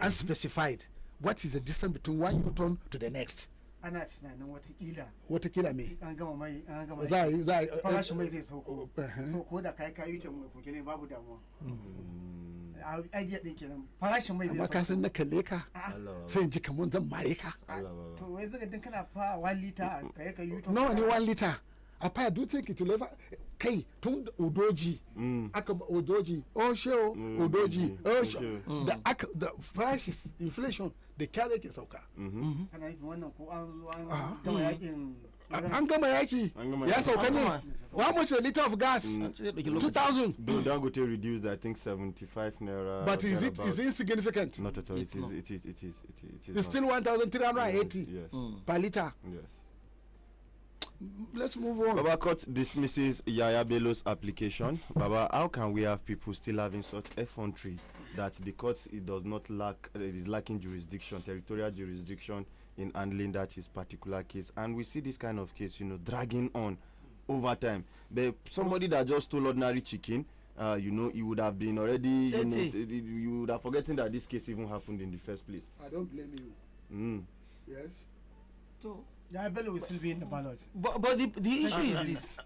unspecified. What is the distance between one U-turn to the next? ana tunanin Watakila me? an gama mai Za a farashin mai zai sauko so ko da kai kayi ta mai kuke ne babu damuwa idea din kenan farashin mai zai amma sauko ka san na kalle ka sai in ji kamar zan mare ka. to wai zaka din kana fa 1 liter kai ka yuto Nawa ne 1 liter? Apaya, do you think it will ever kai tun udoji aka udoji udoji the prices inflation the kyale ke sauka kana yi wannan ko an zo an gama yakin an gama yaki ya sauka ne how much a liter of gas 2000 Though Dangote reduced, I think 75 naira. but is insignificant? Not at all. It is. It's still 1380 Yes. per liter. Yes. Let's move on. Baba Court dismisses Yaya Bello's application. Baba, how can we have people still having such effrontery that the court it does not lack, it is lacking jurisdiction, territorial jurisdiction in handling that his particular case. And we see this kind of case, dragging on over time. But somebody that just stole ordinary chicken, he would have been already, you would have forgotten that this case even happened in the first place. I don't blame you. Yes. So, Yeah, Bello will still be in the ballot. but the issue is this.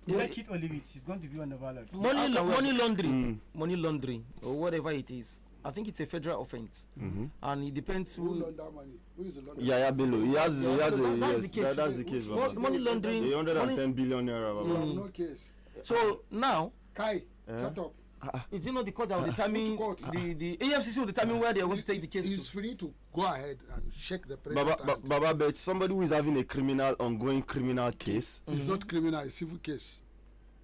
Like it or leave it, she's going to be on the ballot. Money laundering, or whatever it is. I think it's a federal offense, and it depends Who who. launder money? Who is the launder? Yeah, Bello. He has That's the case. that's the case. Baba. Money laundering. 110 billion naira. You Baba. have no case. So now, Kai, shut up. is it not the court that will determine Court? the AFCC will determine where they are going to take the case He's to? free to go ahead and shake the president. Baba, but somebody who is having a ongoing criminal case. It's not criminal, it's civil case.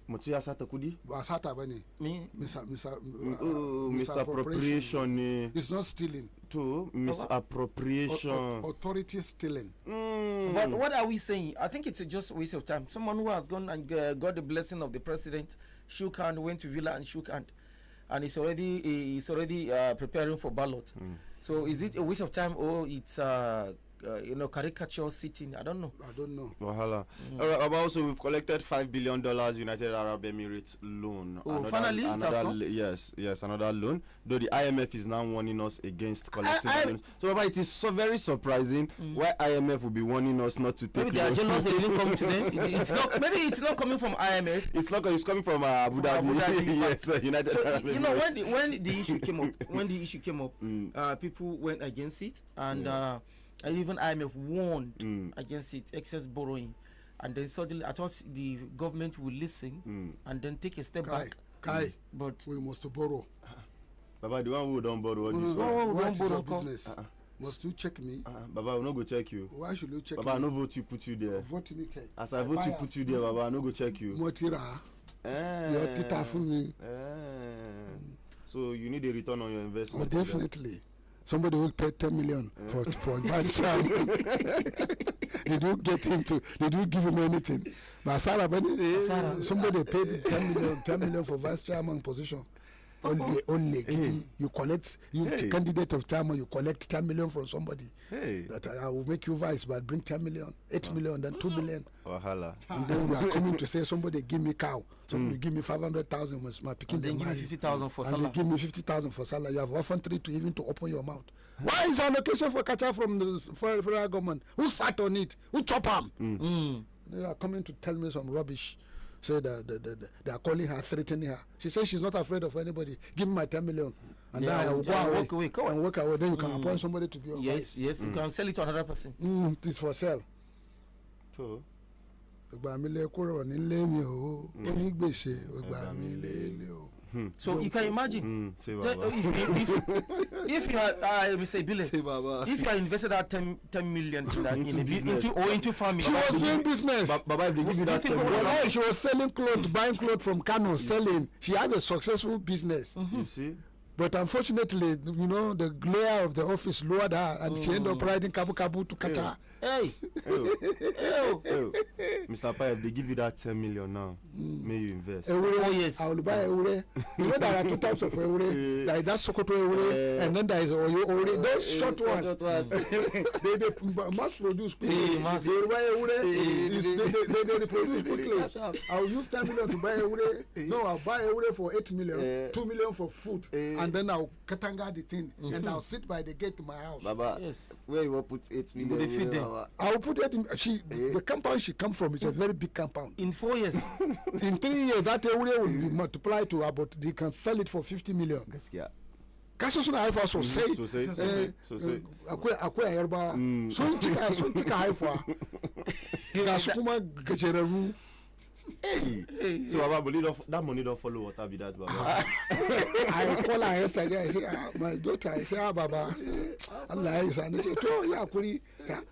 Mutuya Satakudi? Wasata bani. Me? Misappropriation. It's not stealing. To misappropriation. Authority stealing. But what are we saying? I think it's just a waste of time. Someone who has gone and got the blessing of the president, shook hand, went to Villa and shook hand, and he's already preparing for ballot. So is it a waste of time, or it's caricature sitting? I don't know. Wahala. Also, we've collected $5 billion United Arab Emirates loan. Finally, another loan. Though the IMF is now warning us against collecting loans. So, Baba, it is so very surprising why IMF will be warning us not to take. Maybe they are jealous they didn't come to them. Maybe it's not coming from IMF. It's coming from Abu Dhabi. Yes, United Arab Emirates. when the issue came up, people went against it, and even IMF warned against it, excess borrowing, and then suddenly I thought the government would listen and then take a step back. But we must borrow. Baba, the one who don't borrow, what is your business? Must you check me? Baba, I will not go check you. Why should you check Baba, me? I no vote you, put you there. Vote me, Kai. As I vote you, put you there, Baba, I no go check you. Motira. Your tita for me. So you need a return on your investment. Oh, definitely. Somebody will pay 10 million for advance chairman. Did you give him anything? But somebody paid 10 million for vice chairman position. Only you collect, candidate of chairman, you collect 10 million from somebody. That I will make you vice, but bring 10 million, 8 million, then 2 million. Wahala. And then we are coming to say somebody give me cow, somebody give me 500,000 was my picking. Then give me 50,000 for Salah. And they give me 50,000 for Salah. You have often three to open your mouth. Why is allocation for Qatar from the federal government? Who sat on it? Who chop them? They are coming to tell me some rubbish. Say that they are calling her, threatening her. She says she's not afraid of anybody. Give me my 10 million. And then I will walk away. Then you can appoint somebody to be your Yes, you can sell it to another person. It is for sale. So So you can imagine if you are Mr. Bile, if you are invested that 10 million into farming. She was doing business. Baba, if they give you that 10 million, she was selling clothes, buying clothes from Kano, selling. She has a successful business. you see. But unfortunately, the glare of the office lowered her, and she ended up riding Kabu to Qatar. Hey. Mr. Pai, if they give you that 10 million now, may you invest. 4 years. I will buy Eure. You know there are two types of Eure. There is that Sokoto Eure, and then there is Eure. Those short ones. They mass produce quickly. They buy Eure. They reproduce quickly. I will use 10 million to buy Eure. No, I'll buy Eure for 8 million, 2 million for food. And then I'll katanga the thing, and I'll sit by the gate to my house. Baba, where you will put 8 million? I will put it in. The compound she come from is a very big compound. In 4 years. In 3 years, that area will be multiplied to about, they can sell it for 50 million. Kaso suna haifa sosai. Akwai ayarba. Sun cika haifa. Ga su kuma gajerarru. Hey. So Baba, that money don't follow water be that, Baba. I call her yesterday. I say, my daughter. I say, Baba, Allah is an issue. Ya kuri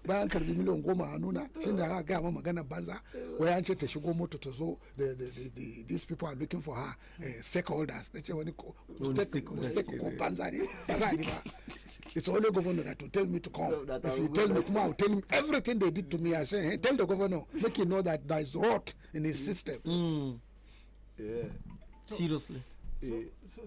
bayan karbi miliyan 10 a nuna. Shin da ga ma magana banza. Wai an ce ta shigo moto ta zo. These people are looking for her stakeholders. They say wani stake ko banza ne. Banza ne ba. It's only governor that will tell me to come. If you tell me, I will tell him everything they did to me. I say, hey, tell the governor, make him know that there is rot in his system. Yeah. Seriously.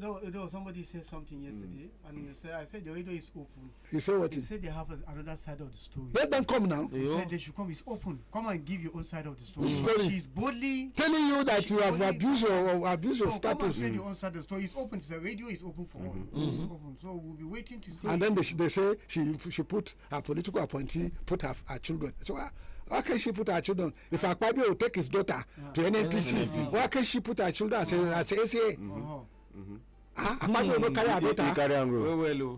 No, somebody said something yesterday, and I said the radio is open. You say what? They said they have another side of the story. Let them come now. They said they should come. It's open. Come and give your own side of the story. She's boldly telling you that you have abused your so status. come and say your own side of the story. It's open. The radio is open for all. It's open. So we'll be waiting to see. And then they say she put her political appointee, put her children. So how can she put her children? If Akpabio will take his daughter to NNPC, why can she put her children as ACA? Akpabio will carry her daughter to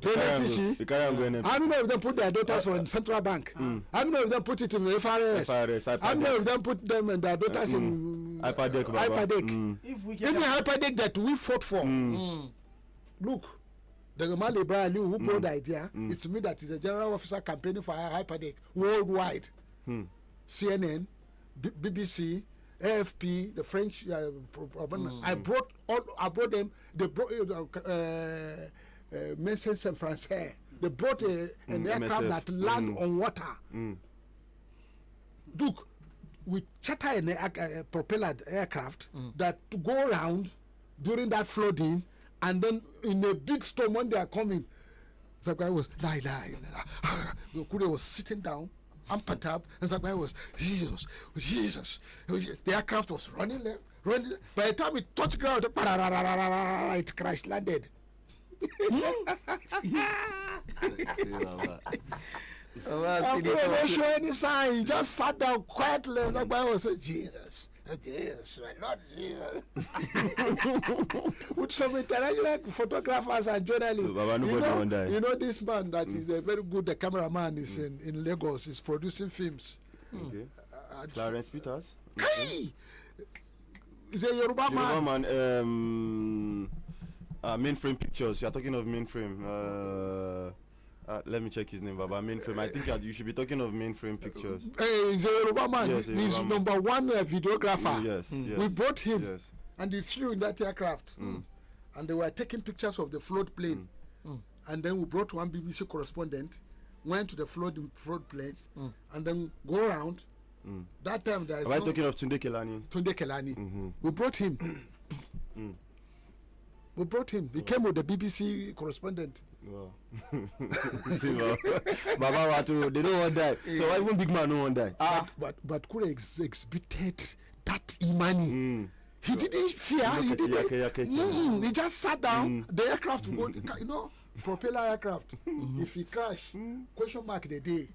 NNPC. How many of them put their daughters on Central Bank? How many of them put it in the FRS? How many of them put them and their daughters in Hyperdeck? Even Hyperdeck that we fought for. Look, the Mali Brian who brought the idea, it's me that is the general officer campaigning for Hyperdeck worldwide. CNN, BBC, AFP, the French. I brought them. They brought Message and Français. They brought an aircraft that land on water. Look, we charter a propellered aircraft that to go around during that flooding, and then in a big storm when they are coming, the guy was the Kure was sitting down. I'm perturbed, and the guy was Jesus. The aircraft was running left, running. By the time it touched ground, it crash landed. I couldn't show any sign. He just sat down quietly, and the guy was saying, Jesus, my Lord Jesus. With some international photographers and journalists. You know this man that is a very good cameraman is in Lagos, is producing films. Okay. Clarence Peters. Hey! He's a Yoruba man. Mainframe Pictures. You're talking of Mainframe. Let me check his name, Baba. Mainframe. I think you should be talking of Mainframe Pictures. He's a Yoruba man. Yes, he's number one videographer. Yes. We brought him, and he flew in that aircraft, and they were taking pictures of the flood plane. And then we brought one BBC correspondent, went to the flood plane, and then go around. That time there is. Am I talking of Tunde Kelani? Tunde Kelani. We brought him. We brought him. He came with the BBC correspondent. Wow. See, Baba, they don't want that. So even big man don't want that. But Kure exhibited that imani. He didn't fear. He didn't. He just sat down. The aircraft would go, propeller aircraft. If he crash, question mark the day.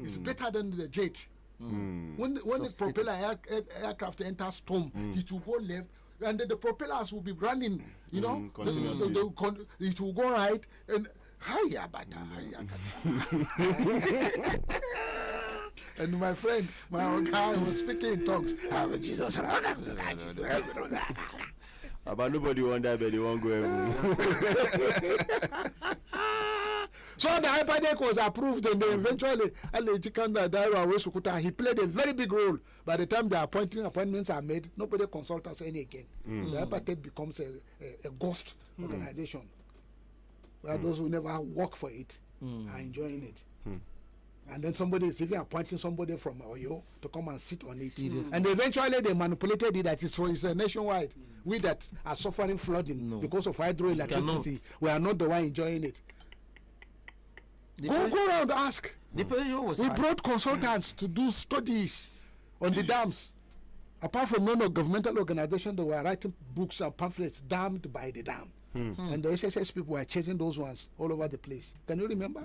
It's better than the jet. When the propeller aircraft enters storm, it will go left. And the propellers will be running, it will go right, and and my friend, my guy was speaking in tongues. Jesus. But nobody want that, but they won't go. So the Hyperdeck was approved, and then eventually he played a very big role. By the time the appointments are made, nobody consults us any again. The Hyperdeck becomes a ghost organization, where those who never work for it are enjoying it. And then somebody is even appointing somebody from Oyo to come and sit on it. Seriously. And eventually they manipulated it that it's nationwide. We that are suffering flooding because of hydroelectricity, we are not the one enjoying it. Go around, ask. The pressure was we high. brought consultants to do studies on the dams. Apart from non-governmental organizations that were writing books and pamphlets dammed by the dam. And the SSS people were chasing those ones all over the place. Can you remember?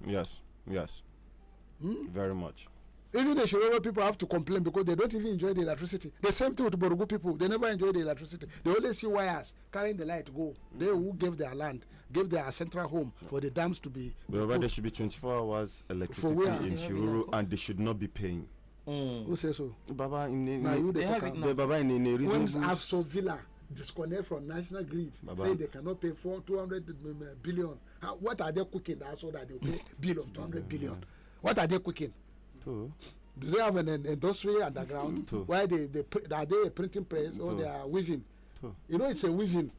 Yes. Very much. Even the Shirova people have to complain because they don't even enjoy the electricity. The same thing with Borugu people. They never enjoy the electricity. They only see wires carrying the light go. They who gave their land, gave their central home for the dams to be. But there should be 24 hours electricity in Shiruru, and they should not be paying. Who says so? Baba in they have it now. Baba in a Once Afso Villa disconnect from national grid, say they cannot pay 200 billion. What are they cooking so that they pay bill of 200 billion? What are they cooking? Do they have an industry underground? Why are they a printing press or they are weaving? You know, it's a weaving,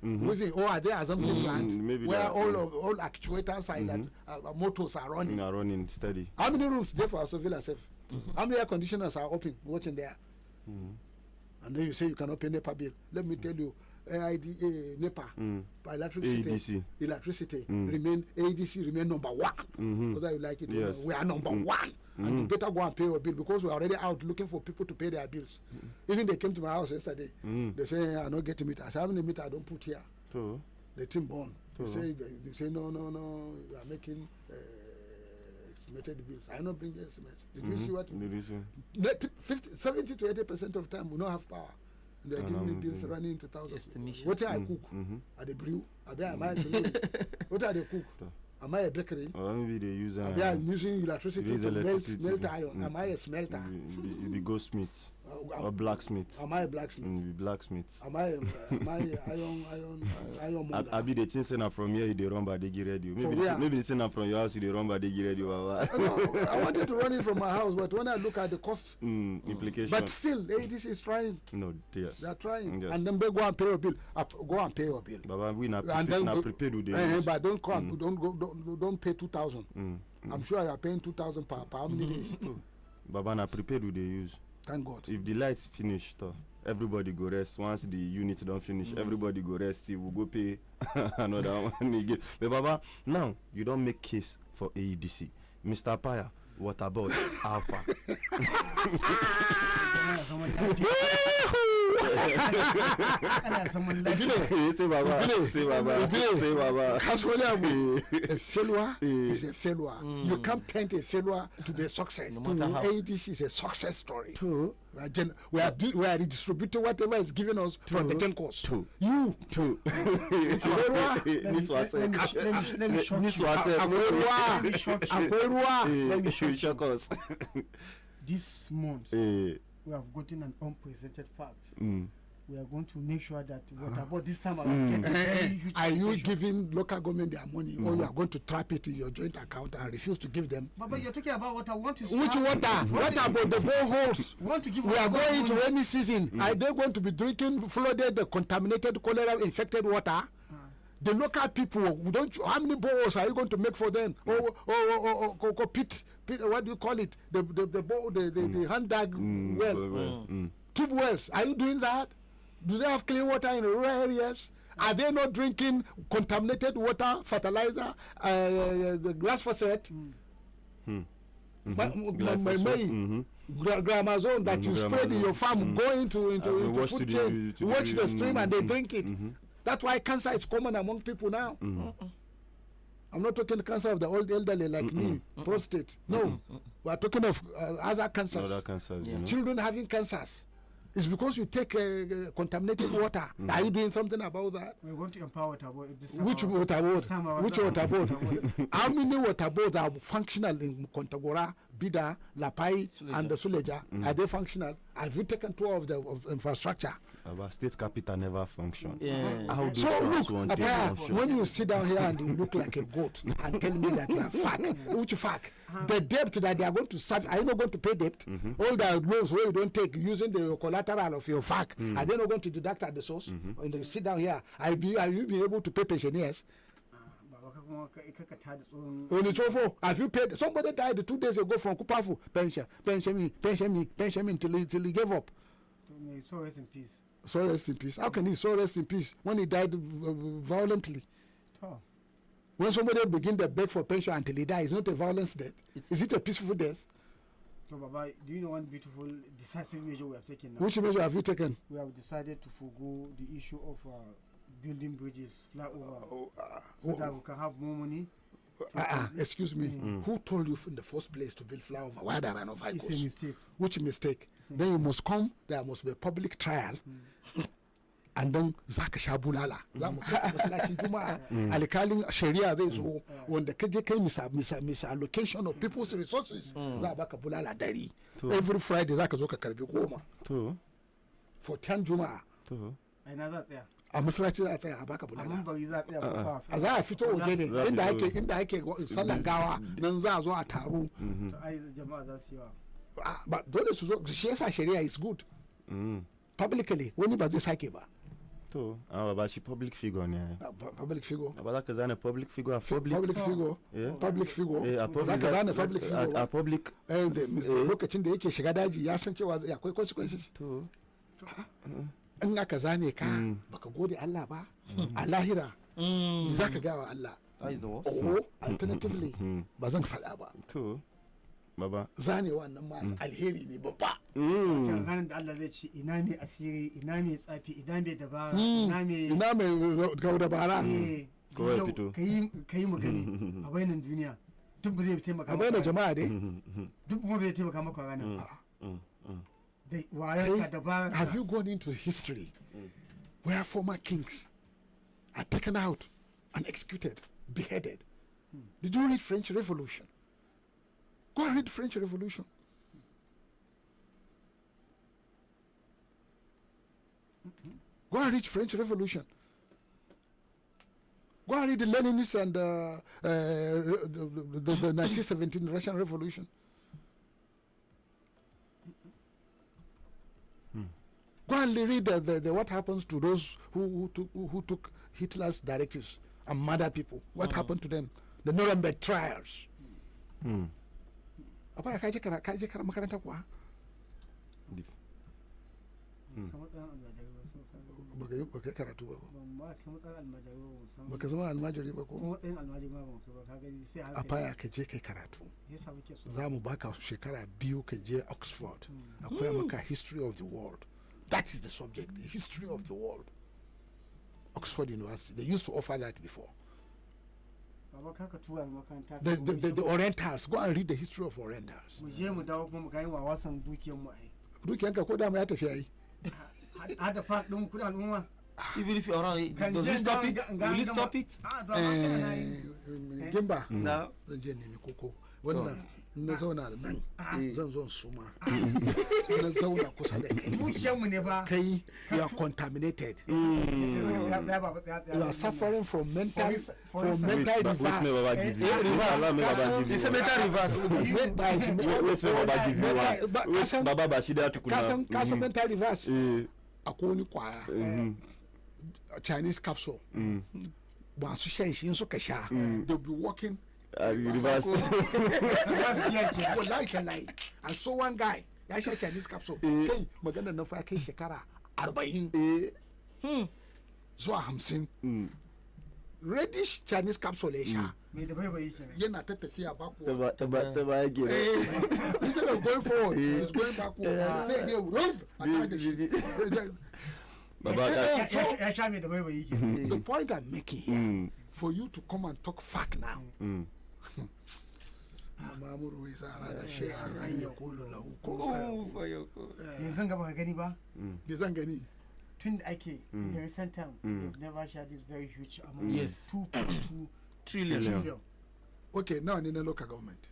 or are they assembly plant where all actuators and motors are running? Are running steady. How many rooms there for Asovilla Safe? How many air conditioners are open working there? And then you say you cannot pay NEPA bill. Let me tell you, NEPA, by AEDC. electricity remain AEDC remain number one. Whether you like it or not, we are number one. And you better go and pay your bill because we're already out looking for people to pay their bills. Even they came to my house yesterday. They say, I'm not getting meter. I said, how many meter I don't put here? The team born. They say, no, you are making estimated bills. I not bring the estimates. Did you see what? 70 to 80% of time we don't have power. And they're giving me bills running into thousands. Estimation. What I cook? Are they brew? Am I what are they cook? Am I a bakery? Or maybe they use I'm using electricity to melt iron. Am I a smelter? You be goldsmith or blacksmith. Am I a blacksmith? You be blacksmith. Am I iron monger? I be the thing saying from here they run Badeggi radio. Maybe the thing from your house they run Badeggi radio. No, I wanted to run it from my house, but when I look at the cost implication. But still, ADC is trying. No, yes. They are trying. Yes. And then they go and pay your bill. Go and pay your bill. Baba, we not prepared with but don't come. Don't pay 2,000. I'm sure you are paying 2,000 per how many days? Baba, na prepared with they use. Thank God. If the lights finish, everybody go rest. Once the unit don't finish, everybody go rest. We'll go pay another one again. But Baba, now you don't make case for AEDC. Mr. Paya, what about Alpha? Say Baba. A failure is a failure. You can't paint a failure to be a success. ADC is a success story. We are redistributing whatever is given us from the 10 course. You too. Let me shock us. This month we have gotten an unprecedented fact. We are going to make sure that what about this time around are you giving local government their money or you are going to trap it in your joint account and refuse to give them? But you're talking about what I want to see. Which water? What about the boreholes? Want to give we are going into rainy season. Are they going to be drinking flooded, contaminated, cholera infected water? The local people, how many boreholes are you going to make for them? Or pit, what do you call it? The hand dug well. Tube wells. Are you doing that? Do they have clean water in rural areas? Are they not drinking contaminated water, fertilizer, glass faucet? Gramazone that you spread in your farm, go into food chain, watch the stream and they drink it. That's why cancer is common among people now. I'm not talking cancer of the old elderly like me, prostate. No, we are talking of other cancers. Other cancers, children having cancers. It's because you take contaminated water. Are you doing something about that? We want to empower water board. Which water board? Which water board? How many water boards are functional in Kontagora, Bida, Lapai, and the Suleja? Are they functional? Have you taken tour of the infrastructure? Our state capital never function. How do function? When you sit down here and you look like a goat and tell me that you are fat, which fat? The debt that they are going to serve, are you not going to pay debt? All the loans where you don't take using the collateral of your FAC, are they not going to deduct at the source? When they sit down here, are you be able to pay pensioners? Have you paid? Somebody died 2 days ago from Kupafu. Pension me till he gave up. So rest in peace. So rest in peace. How can he so rest in peace when he died violently? When somebody begin to beg for pension until he dies, it's not a violent death. Is it a peaceful death? No, Baba, do you know one beautiful decisive measure we have taken now? Which measure have you taken? We have decided to forego the issue of building bridges, flyover, so that we can have more money. Excuse me. Who told you in the first place to build flyover? Why there are no vehicles? It's a mistake. Which mistake? Then you must come. There must be a public trial. And then zaka shabulala. Masallaci Juma'a alkalin shari'a zai zo wanda kaje kai misallocation of people's resources za baka bulala dari. Every Friday zaka zo ka karbi 10 for 10 Juma'a. Aina za tsaya. A masallaci za a tsaya a baka bulala. Amma bari za tsaya ko a za a fito waje ne inda ake sallan gawa nan za a zo a taru. To ai jama'a za su yi wa. Ba dole su zo shi yasa shari'a is good. Publicly wani ba zai sake ba. To, about she public figure ne. Public figure. About ka zana public figure, public figure. Public figure. A public zana public figure. A public. Lokacin da yake shiga daji ya san cewa akwai consequences. To. in aka zane ka baka gode Allah ba a lahira za ka gawa Allah. That is the worst. Or alternatively ba zan faɗa ba. To baba Zane wannan ma alheri ne babba. ranar da Allah zai ce ina mai asiri, ina mai tsafi, ina mai dabara, ina mai dabara. Kowa ya fito. Ka yi magani a bainan duniya duk ba zai taimaka A maka. bayyana jama'a dai. Duk ba zai taimaka maka ranar. Da wayarka dabara. Have you gone into history where former kings are taken out and executed, beheaded? Did you read French Revolution? Go and read French Revolution. Go and read French Revolution. Go and read the Leninists and the 1917 Russian Revolution. Go and read the what happens to those who took Hitler's directives and murder people. What happened to them? The Nuremberg trials. Apa ka je makaranta kuwa? Baka karatu ba. Baka zama almajiri ba ko? A baya ka je kai karatu. Za mu baka shekara 2 ka je Oxford. Akwai maka history of the world. That is the subject, the history of the world. Oxford University, they used to offer that before. The Orientals, go and read the history of Orientals. Dukiyanka ko da ma ya tafi yayi. Hada fact din kudin al'umma. Even if you're around, does it stop it? Will it stop it? Gimba. No. Zan je nemi koko. Wannan na zauna da nan zan zo suma. Na zauna kusa da kai. Dukiyanmu ne fa. Kai you are contaminated. You are suffering from mental reverse. It's a mental reverse. Baba ba shi da tukuna. Kasan mental reverse. Akwai wani kwaya. Chinese capsule. Masu shan shi in suka sha. They'll be walking reverse. I saw one guy ya sha Chinese capsule kai magana na fa kai shekara 40 zuwa 50 reddish Chinese capsule ya sha Me da bai kenan. yana ta tafiya backward ta ba yake instead of going forward he's going backward sai dai run attack the shit. baba Ya sha me da bai kenan. The point I'm making here for you to come and talk fact now Mamuru is a share and you call Yanzu gaba ka gani ba? Me zan gani? Tun da ake in the recent time they've never shared this very huge amount. Yes. 2.2 Trillion. Okay, now in the local government.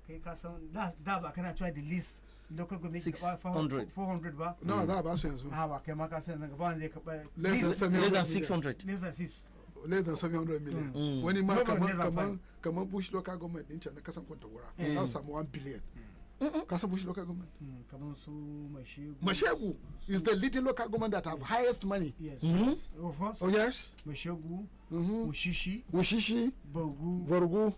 Kai ka san da ba kana cewa the least local government 600. 400 ba? No, za ba su yanzu. Ba kai ma ka san nan gaba zai kaba Less than Less than 600. less than 6. Less than 700 million. Wani ma kaman Bush local government din can na kasan kwanta gora. Za su samu 1 billion. Kasan Bush local government. Kaman su Mashegu. Mashegu is the leading local government that have highest money. Yes. Of course. Oh yes. Mashegu. Ushishi. Ushishi. Borgu.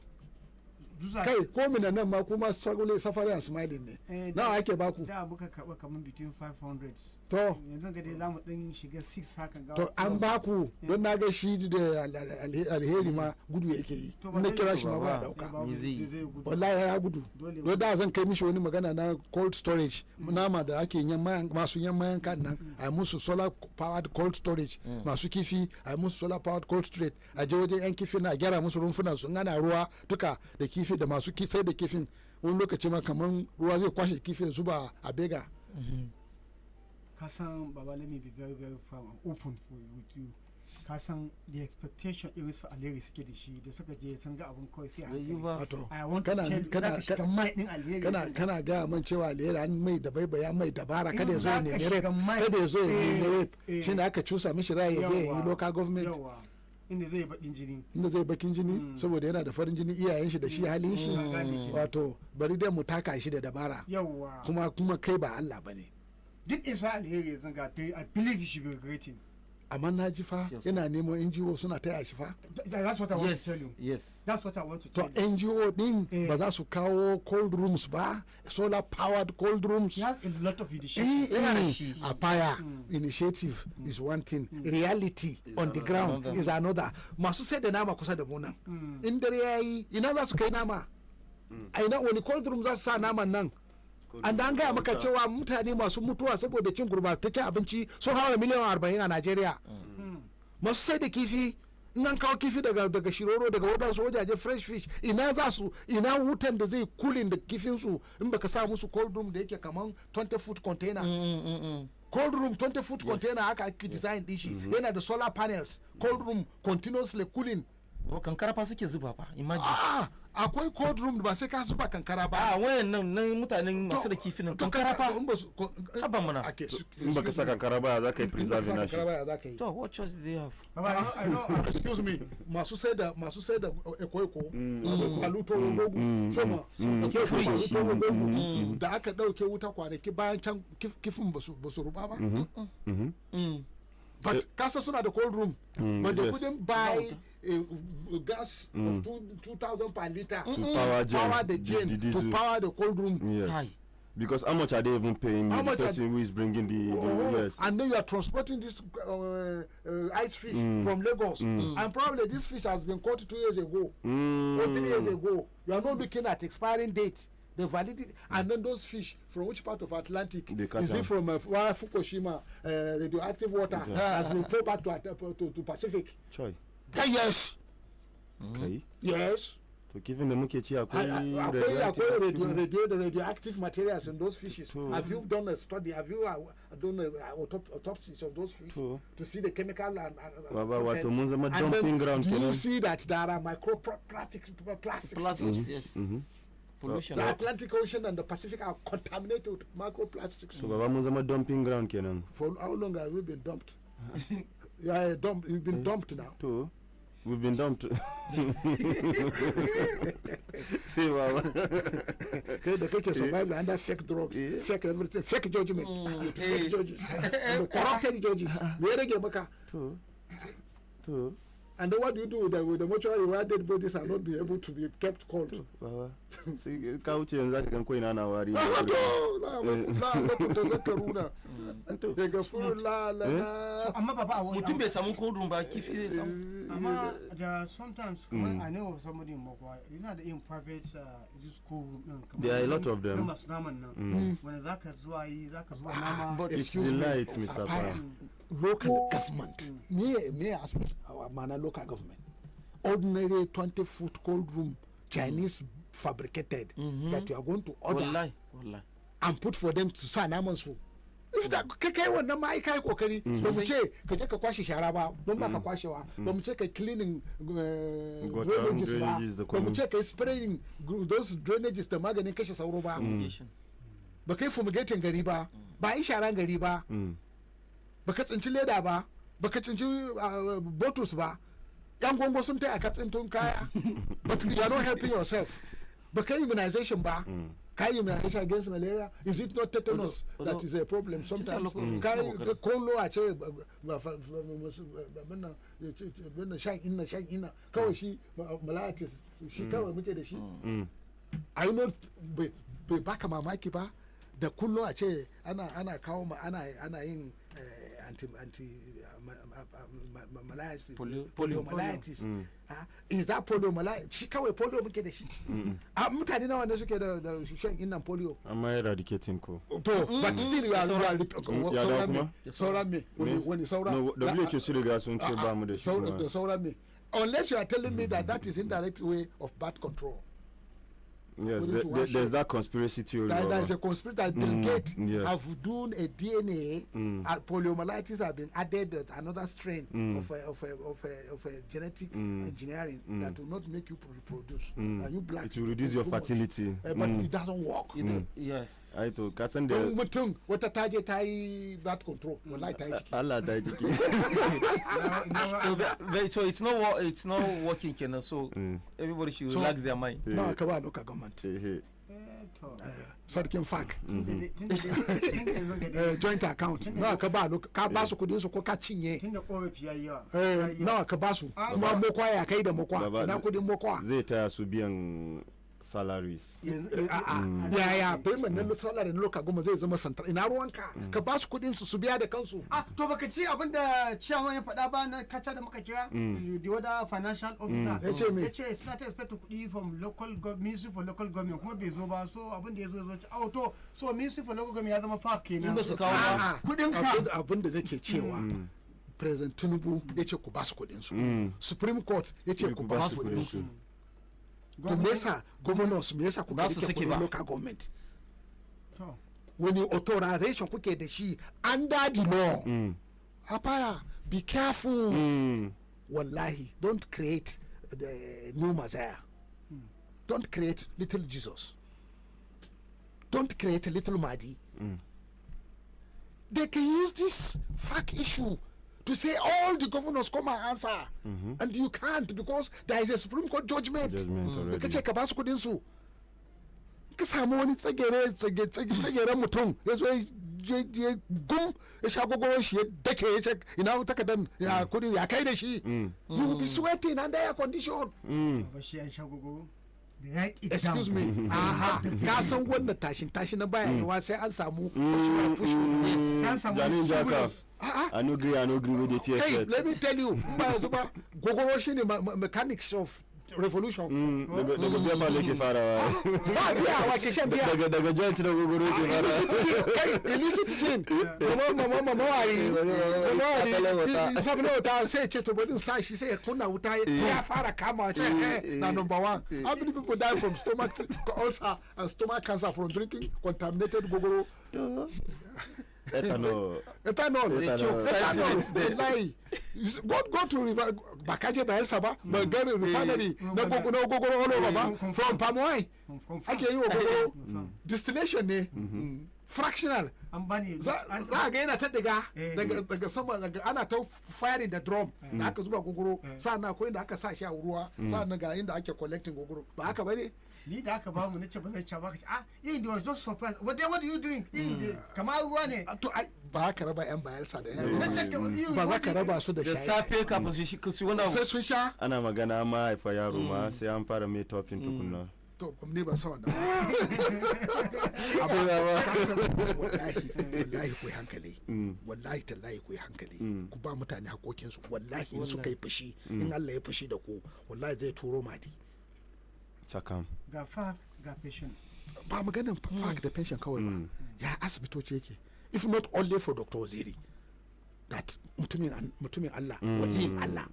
Kai ko mina nan ma kuma struggle suffering and smiling ne. Na ake baku. Da muka karba kaman between 500. To yanzu ga dai zamu din shiga 6 hakan ga. To an baku don na ga shi da alheri ma gudu yake yi. Na kira shi ma ba dauka. Wallahi ya gudu. Don da zan kai mishi wani magana na cold storage. Nama da ake masu yammayan kan nan a musu solar powered cold storage. Masu kifi a musu solar powered cold storage. A je wajen yan kifi na gyara musu rumfunan su ana ruwa duka da kifi da masu sai da kifin wani lokaci ma kaman ruwa zai kwashe kifin zuba a bega. Kasan Baba, let me be very very frank and open with you. Kasan the expectation iris for Alheri suke da shi da suka je sun ga abun kawai sai hankali. I want to tell you kana mai din Alheri kana ga man cewa Alheri an mai da baibaya mai dabara kada ya zo ya nemi rape kada ya zo ya nemi rape shine aka cusa mishi rai ya je yi local government inda zai bakin jini saboda yana da farin jini iyayen shi da shi halin shi wato bari dai mu taka shi da dabara kuma kai ba Allah bane duk isa Alheri yanzu ga I believe you should be regretting amma na ji fa yana neman NGO suna taya shi fa. That's what I want to tell you. Yes. That's what I want to tell To you. NGO din ba za su kawo cold rooms ba, solar powered cold rooms. He has a lot of initiatives. A fire initiative is one thing, reality on the ground is another. Masu sai da nama kusa da mu nan. In dare yayi ina za su kai nama? A ina wani cold room za su sa naman nan? An da an gaya maka cewa mutane masu mutuwa saboda cin gurbataccen abinci sun hawa miliyan 40 a Najeriya. Masu sai da kifi in an kawo kifi daga shiroro daga wadansu wajaje fresh fish ina za su ina wutan da zai kulin da kifin su in baka sa musu cold room da yake kaman 20 foot container. Cold room 20 foot container haka ake design din shi yana da solar panels, cold room continuously cooling. Kankara fa suke zuba fa, imagine. Akwai cold room ba sai ka zuba kankara ba. Wayan nan mutanen masu da kifin nan kankara fa. Haba mana. In baka sa kankara ba za ka yi preserve na shi. To what choice do they have? I know, excuse me, masu sai da eko kwaluto rogo da aka dauke wuta kwanaki bayan can kifin ba su ruba ba. But kasa suna da cold room, but they couldn't buy gas of 2,000 per liter to power the gen to power the cold room. Yes. Because how much are they even paying the person who is bringing the yes. And then you are transporting this ice fish from Lagos, and probably this fish has been caught 2 years ago or 3 years ago. You are not looking at expiring date. The validity, and then those fish from which part of Atlantic is it from Fukushima radioactive water has been pulled back to Pacific? Choi. Yes. Okay. Yes. So given the mukechi radioactive materials in those fishes. Have you done a study? Have you done autopsies of those fish to see the chemical and dumping ground? Do you see that there are microplastics? Yes. Pollution. The Atlantic Ocean and the Pacific are contaminated with microplastics. So Baba Muzama dumping ground kenan. For how long have we been dumped? You've been dumped now. Too. We've been dumped. See, Baba. The people survive under fake drugs, fake everything, fake judgment, fake judges, and corrupted judges. Too. And then what do you do with the mortuary where dead bodies are not be able to be kept cold? See, couch and that can coin an hour. Sometimes when I know somebody in Mokwa, you know, in private school, there are a lot of them. But excuse me, Mr. Pan. Local government, me as our man, local government, ordinary 20-foot cold room, Chinese fabricated that you are going to order and put for them to sign amonsu. If that kai wannan ma ai kai kokari ba mu ce ka je ka kwashe shara ba don ba ka kwashewa ba mu ce ka cleaning drainages ba mu ce ka spraying those drainages da maganin kashe sauro ba ba kai fumigating gari ba ba ai sharan gari ba baka tsinci leda ba baka tsinci bottles ba yan gongo sun taya ka tsintun kaya but you are not helping yourself baka immunization ba kai immunization against malaria. Is it not tetanus that is a problem sometimes? Kai kollo a ce shan inna kawai shi malaitis shi kawai muke da shi. I know bai baka mamaki ba da kullum a ce ana kawo ana yin poliomyelitis. Is that poliomyelitis? Shi kawai polio muke da shi. Mutane nawa ne suke da shan innan polio? Amma eradicating ko. To, but still you are sauran me wani sauran. No, WHO su riga sun ce ba mu da shi. Sauran me. Unless you are telling me that is indirect way of birth control. Yes, there's that conspiracy theory. There is a conspiracy that Bill Gates have done a DNA. Poliomyelitis have been added with another strain of a genetic engineering that will not make you reproduce. And you black. It will reduce your fertility, but it doesn't work. Yes. I to kasan da. What a target birth control. Allah ta jiki. So it's not working, so everybody should relax their mind. No, come on, look at government. To sarkin fak joint account nawa ka ba su kudin su ko ka cinye tunda korafi yayi yawa nawa ka ba su kuma mokwa ya kai da mokwa ina kudin mokwa zai taya su biyan salaries yaya payment na salary na local goma zai zama santar ina ruwanka ka ba su kudin su biya da kansu to baka ci abinda chairman ya faɗa ba na kaca da muka kira the other financial officer yace suna ta expect kudi from local ministry for local government kuma bai zo ba so abinda ya zo to so ministry for local government ya zama fa kenan ba su kawo kudin ka abinda nake cewa president Tinubu yace ku ba su kudin su supreme court yace ku ba su kudin su to me yasa governors me yasa kuka rike kudin local government wani authorization kuke da shi under the law apaya be careful wallahi don't create the new Messiah don't create little Jesus don't create a little Mahdi they can use this fact issue to say all the governors come and answer and you can't because there is a Supreme Court judgment ka ce ka ba su kudin su ka samu wani tsagere mutum ya zo ya gum ya sha gogowar shi ya dake ya ce ina takadan ya kudin ya kai da shi you will be sweating under air condition ba shi ya sha gogo excuse me ka san wannan tashin na baya yawa sai an samu I no agree with the TFF. Hey, let me tell you, gogoro shine mechanics of revolution. Daga biya lake farawa. Wa ke shan biya. Daga joint na gogoro ke farawa. Illicit gin. Mama sabon wata sai ce to bari sa shi sai ya kunna wuta ya fara kama ce na number 1. How many people die from stomach ulcer and stomach cancer from drinking contaminated gogoro? Ethanol. Lie. Go to river Bakaje Bayelsa ba, Magari refinery, na gogoro all over ba, from palm oil. Ake yi wa gogoro distillation ne. Fractional. Za ga yana ta daga sama ana ta firing the drum da aka zuba gogoro sannan akwai inda aka sa shi a ruwa sannan ga inda ake collecting gogoro ba haka bane ni da aka ba mu nace ba zai ci ba ka yin da was just surprised what are you doing kamar ruwa ne to ba haka raba yan Bayelsa da yan nace ba za ka raba su da shayi da safe kafin su wannan sai sun sha ana magana ma haifa yaro ma sai an fara mai talking tukunna to ne ban san wannan wallahi ku hankali wallahi tallahi ku hankali ku ba mutane hakokin su wallahi in suka yi fushi in Allah ya fushi da ku wallahi zai turo madi chakam ga fact ga patient ba maganin fact da patient kawai ba ya asibitoci yake if not only for Dr. Oziri that mutumin Allah waliyin Allah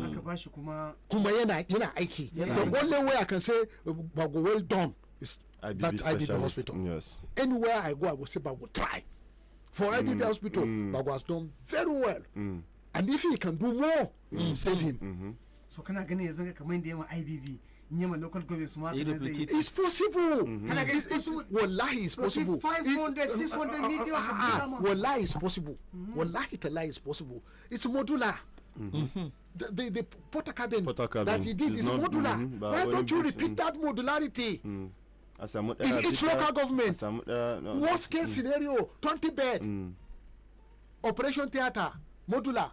aka bashi kuma yana aiki the only way I can say Bago well done is that IBB hospital. Yes. Anywhere I go I will say Bago try for IBB hospital. Bago has done very well and if he can do more it will save him. So kana gani yanzu kamar da yawan IBB nyama local government su ma it's possible wallahi it's possible 500 600 million wallahi it's possible wallahi tallahi it's possible it's modular the porta cabin that he did is modular why don't you repeat that modularity in each local government worst case scenario 20 bed operation theater modular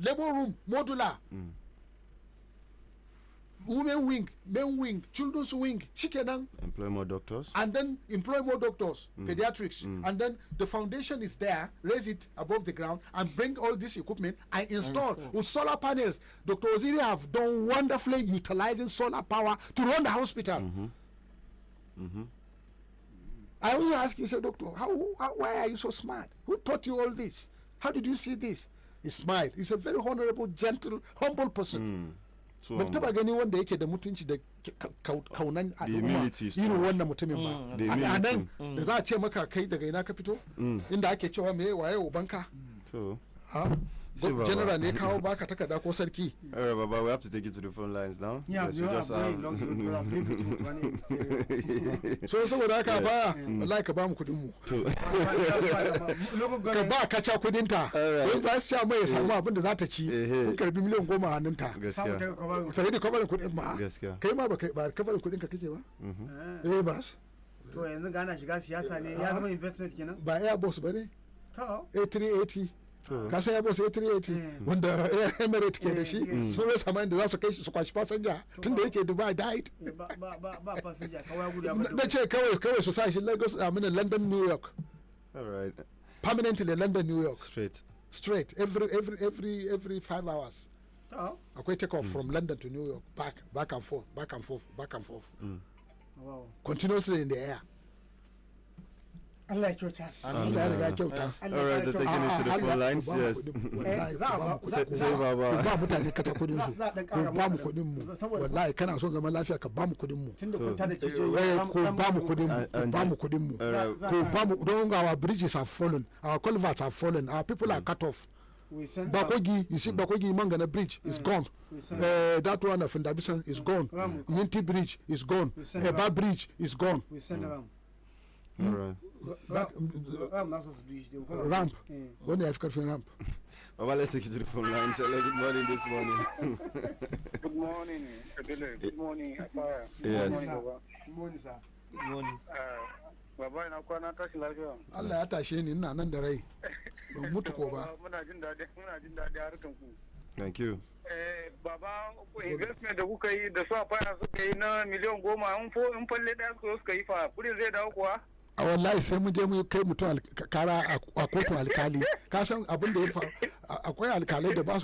labor room modular women wing, men wing, children's wing, shikenan. Employ more doctors. And then employ more doctors, pediatrics. And then the foundation is there, raise it above the ground and bring all this equipment and install with solar panels. Dr. Oziri have done wonderfully utilizing solar power to run the hospital. I always ask you, say, Doctor, why are you so smart? Who taught you all this? How did you see this? He smiled. He's a very honorable, gentle, humble person. ban taba gani wanda yake da mutunci da kaunan al'umma irin wannan mutumin ba a nan da za a ce maka kai daga ina ka fito inda ake cewa me waye ubanka general ne kawo baka takarda ko sarki. All right, Baba, we have to take you to the phone lines now. Yeah, Yes, you we are just going have- long to So saboda haka ba wallahi ka ba mu kudin mu. Ka ba kaca kudin ta. Wai ba su mai ya samu abin da za ta ci. Kun karbi miliyan 10 hannunta. Gaskiya. Sai da kafarin kudin ma. Gaskiya. Kai ma ba kafarin kudin ka kake ba? Ba. To yanzu gana shiga siyasa ne ya zama investment kenan. Ba Airbus ba ne? To A380. Ka san Airbus A380 wanda Emirates ke da shi sun rasa mai da za su kai shi su kwashi passenger tun da yake Dubai died. ba passenger kawai gudu ba. Na ce kawai su sa shi Lagos London New York. All right. Permanently London New York. Straight. Every 5 hours. To Akwai take off from London to New York, back and forth. wow. Continuously in the air. Allah ya kyauta. Allah ya riga kyauta. All right, they're taking it to the phone lines. Yes. Say Baba. Ba mutane kata kudin su. Ko ba mu kudin mu. Wallahi kana son zaman lafiya ka ba mu kudin mu. Tunda kun tada cije Ko ba mu kudin mu. Ba mu kudin mu. Ko ba mu don our bridges have fallen. Our culverts have fallen. Our people are cut off. we send Bakogi, you see Bakogi Mangana Bridge is gone. That one of Ndabisan is gone. Yinti Bridge is gone. Eba Bridge is gone. we send around. All right. Ramp. When they have got ramp. Baba, let's take you to the phone lines. Hello, good morning this morning. Good morning, Adele. Good morning, Apara. Yes. Good morning, Baba. Good morning, sir. Good morning. Baba, ina kwana tashi lafiya. Allah ya tashe ni ina nan da rai. Ban mutu ko ba. Muna jin daɗi harkan ku. Thank you. Baba, investment da kuka yi da su a fara suka yi na miliyan 10 in falle ɗaya suka yi fa kudin zai dawo kuwa? A wallahi sai mu je mu kai mutum kara a kotun alkali. Ka san abin da ya faru akwai alkalai da ba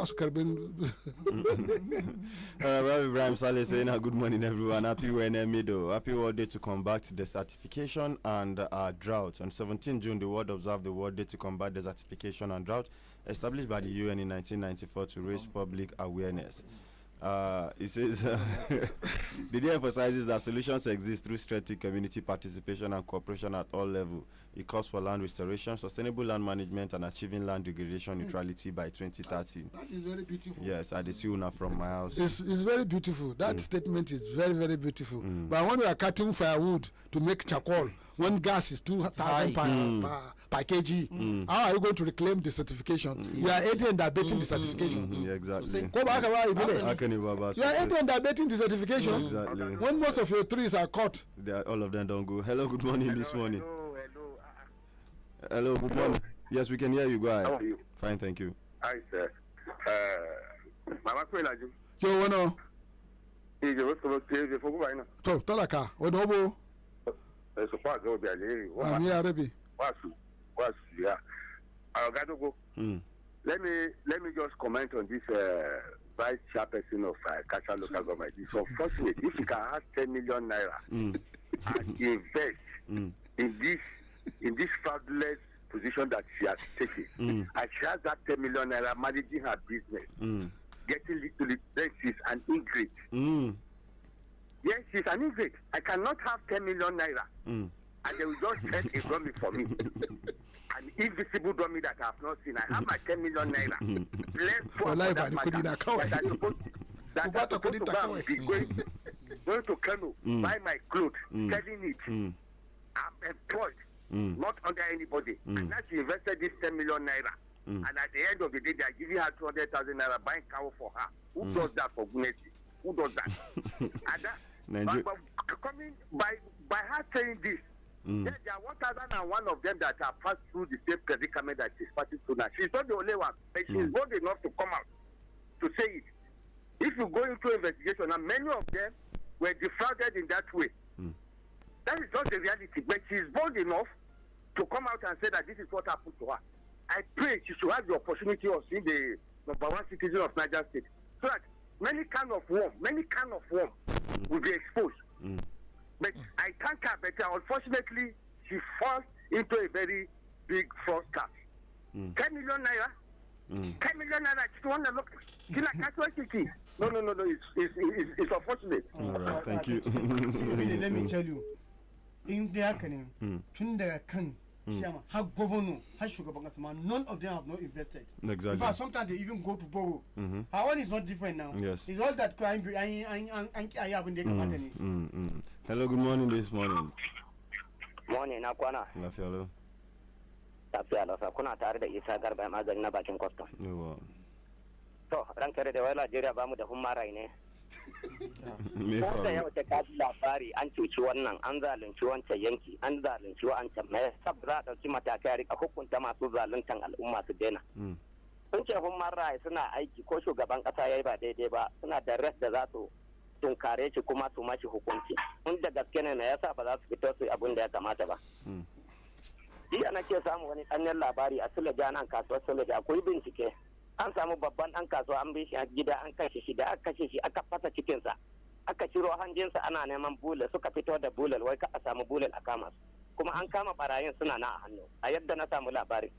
su karbin. Rabbi Ibrahim Saleh saying good morning everyone. Happy Middle. Happy World Day to combat desertification and drought. On 17 June, the world observed the World Day to combat desertification and drought, established by the UN in 1994 to raise public awareness. It says the day emphasizes that solutions exist through strengthened community participation and cooperation at all levels. It calls for land restoration, sustainable land management, and achieving land degradation neutrality by 2030. That is very beautiful. Yes, I see una from my house. It's very beautiful. That statement is very, very beautiful. But when we are cutting firewood to make charcoal, when gas is 2,000 per kg, how are you going to reclaim the certification? You are aiding and abetting the certification. Yeah, exactly. Go back about it. Baba, You are aiding and abetting the certification. Exactly. When most of your trees are cut. All of them don't go. Hello, good morning this morning. Hello, good morning. Yes, we can hear you. Go ahead. How are you? Fine, thank you. Hi, sir. Mama Kwelaju. Yo, wano. Ije wasu ba ke je fogu bayina. To, talaka. Wano bo. So far go be ale. Ami Arabi. Wasu yeah. Gadogo. Let me just comment on this vice chairperson of Kasha local government. It's unfortunate if you can have 10 million naira and invest in this fraudulent position that she has taken. And she has that 10 million naira managing her business, getting little, then she's an ingrate. Yes, she's an ingrate. I cannot have 10 million naira and they will just set a dummy for me. An invisible dummy that I have not seen. I have my 10 million naira. Let's talk about that matter. That I'm supposed to go and be going to Kano, buy my clothes, selling it. I'm employed, not under anybody. And now she invested this 10 million naira. And at the end of the day, they are giving her 200,000 naira buying cow for her. Who does that for goodness sake? Who does that? And but coming by her saying this, there are 1,001 of them that have passed through the same predicament that she's passing through now. She's not the only one, but she's bold enough to come out to say it. If you go into investigation, and many of them were defrauded in that way. That is not the reality, but she's bold enough to come out and say that this is what happened to her. I pray she should have the opportunity of seeing the #1 citizen of Niger State, so that many kind of worm will be exposed. But I thank her, but unfortunately, she falls into a very big fraud trap. 10 million naira? 10 million naira, she want to look. No, it's unfortunate. All right, thank you. Let me tell you, in there, tun daga kan chairman, how governor, how shugaban kasa, none of them have not invested. Exactly. In fact, sometimes they even go to borrow. Our one is not different now. Yes. It's all that crime. Hello, good morning this morning. Morning, na kwana. Lafiya lau. Lafiya lau, kuna tare da Isa Garba magani na bakin custom. Yawa. To, ran kare da wai Najeriya ba mu da hummarai ne. Me Ko da faru? yau ta kaji labari an cuci wannan, an zalunci wancan yanki, an zalunci wancan mai sab za a ɗauki matakai a rika hukunta masu zaluntan al'umma su daina. Sun ce hummarai suna aiki ko shugaban ƙasa ya yi ba daidai ba, suna da res da za su tunkare shi kuma su mashi hukunci. In da gaske ne me yasa ba za su fito su abin da ya kamata ba. Jiya nake samu wani ɗanyen labari a Suleja nan kasuwar Suleja akwai bincike. An samu babban ɗan kasuwa an bi shi a gida an kashe shi da aka kashe shi aka fasa cikinsa aka ciro hanjinsa ana neman bulal suka fito da bulal wai ka a samu bulal a kama su kuma an kama barayin suna na a hannu a yadda na samu labari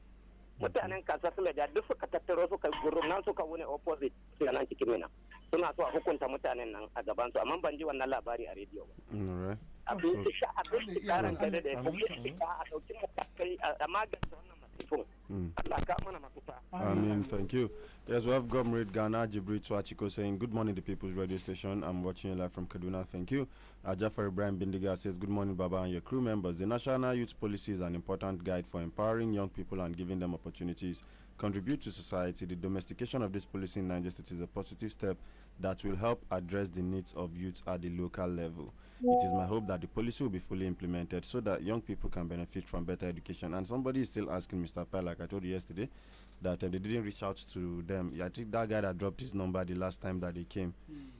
mutanen kasuwar Suleja duk suka tattaro suka gurum nan suka wuni opposite su nan cikin mina suna so a hukunta mutanen nan a gaban su amma ban ji wannan labari a rediyo ba. Abin shi karan kai da ya kuma a ɗauki matakai a magance wannan masifin. Allah ka mana mafita. Amen. Thank you. Yes, we have Comrade Ghana Jibril Twachiko saying, good morning, the People's Radio Station. I'm watching you live from Kaduna. Thank you. Jafar Ibrahim Bindiga says, good morning, Baba and your crew members. The National Youth Policy is an important guide for empowering young people and giving them opportunities. Contribute to society. The domestication of this policy in Niger State is a positive step that will help address the needs of youth at the local level. It is my hope that the policy will be fully implemented so that young people can benefit from better education. And somebody is still asking Mr. Pell, like I told you yesterday, that they didn't reach out to them. Yeah, I think that guy that dropped his number the last time that he came.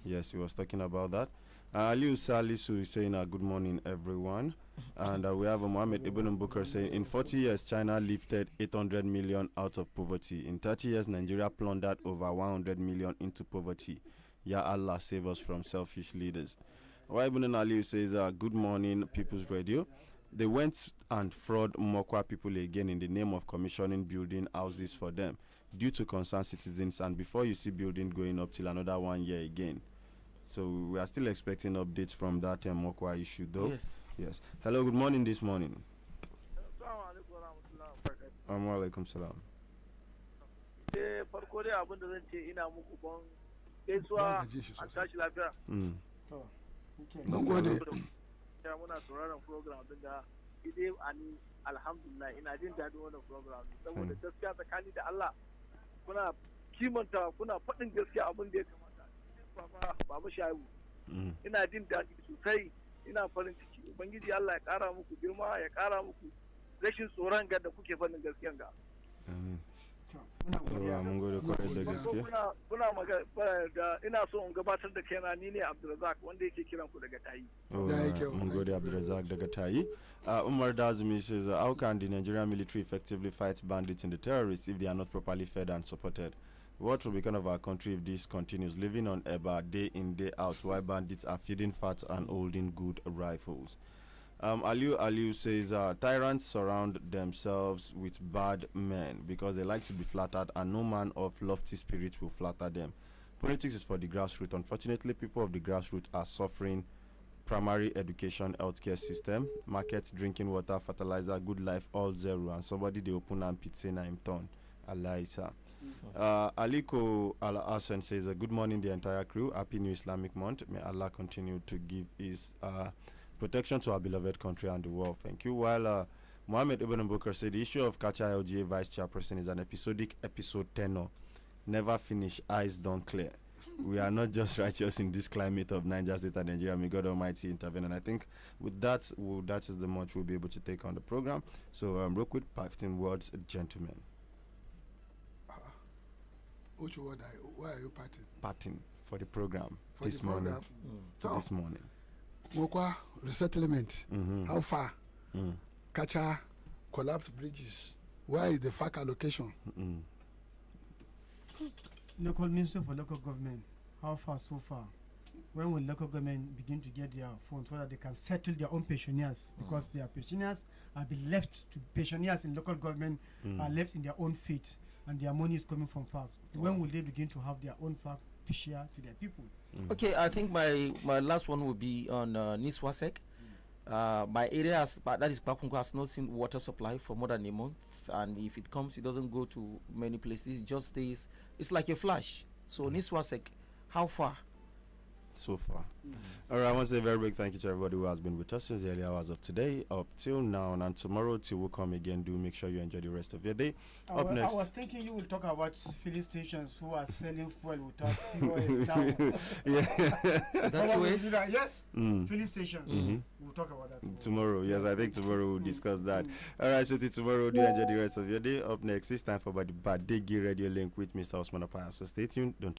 Yes, he was talking about that. Aliu Salisu is saying, good morning, everyone. And we have Mohammed Ibn Bukar saying, in 40 years, China lifted 800 million out of poverty. In 30 years, Nigeria plundered over 100 million into poverty. Ya Allah, save us from selfish leaders. Ibn Aliu says, good morning, People's Radio. They went and fraud Mokwa people again in the name of commissioning building houses for them due to concerned citizens. And before you see building going up till another 1 year again. So we are still expecting updates from that Mokwa issue, though. Yes. Hello, good morning this morning. Alaikum salam. Farko dai abin da zan ce ina muku ban gaisuwa a tashi lafiya. Mun gode. Ya muna sauraron program din da idai ani alhamdulillah ina jin daɗin wannan program saboda gaskiya tsakani da Allah kuna kimanta kuna faɗin gaskiya abin da ya kamata. Baba Shayu. Ina jin daɗi sosai ina farin ciki ubangiji Allah ya ƙara muku girma ya ƙara muku rashin tsoron ga da kuke faɗin gaskiyan ga. Mun gode kwarai da gaske. Kuna magana da ina so in gabatar da kaina ni ne Abdulrazak wanda yake kiran ku daga Tayi. Mun gode Abdulrazak daga Tayi. Umar Dazmi says, how can the Nigerian military effectively fight bandits and the terrorists if they are not properly fed and supported? What will become of our country if this continues, living on Eba day in, day out, while bandits are feeding fat and holding good rifles? Aliu says, tyrants surround themselves with bad men because they like to be flattered and no man of lofty spirit will flatter them. Politics is for the grassroots. Unfortunately, people of the grassroots are suffering primary education, healthcare system, market, drinking water, fertilizer, good life, all zero. And somebody they open and pit say na him turn. Alaisa. Aliko Al-Hassan says, good morning the entire crew. Happy New Islamic Month. May Allah continue to give his protection to our beloved country and the world. Thank you. While Mohammed Ibn Bukar said the issue of Kacha LGA vice chairperson is an episodic episode tenor. Never finish, eyes don't clear. We are not just righteous in this climate of Niger State and Nigeria. May God Almighty intervene. And I think with that, that is the much we'll be able to take on the program. So, real quick, parting words, gentlemen. Which word why are you parting? Parting for the program For this the program. morning. This morning. Mokwa resettlement. How far? Kacha collapsed bridges. Where is the FAC allocation? Local Minister for Local Government, how far so far? When will local government begin to get their funds so that they can settle their own pensioners? Because their pensioners have been left to pensioners in local government are left in their own fate, and their money is coming from FAC. When will they begin to have their own FAC to share to their people? Okay, I think my last one will be on Niswasek. My area that is Bakungo, has not seen water supply for more than a month, and if it comes, it doesn't go to many places. It just stays. It's like a flash. So Niswasek, how far? So far. All right, I want to say a very big thank you to everybody who has been with us since the early hours of today up till now, and tomorrow till we'll come again. Do make sure you enjoy the rest of your day. Up next, I was thinking you will talk about filling stations who are selling fuel without POS down. yeah. Yes, filling stations. We'll talk about that tomorrow. Yes, I think tomorrow we'll discuss that. All right, so till tomorrow, do enjoy the rest of your day. Up next, it's time for the Badeggi Radio Link with Mr. Osman Apaya. So stay tuned. Don't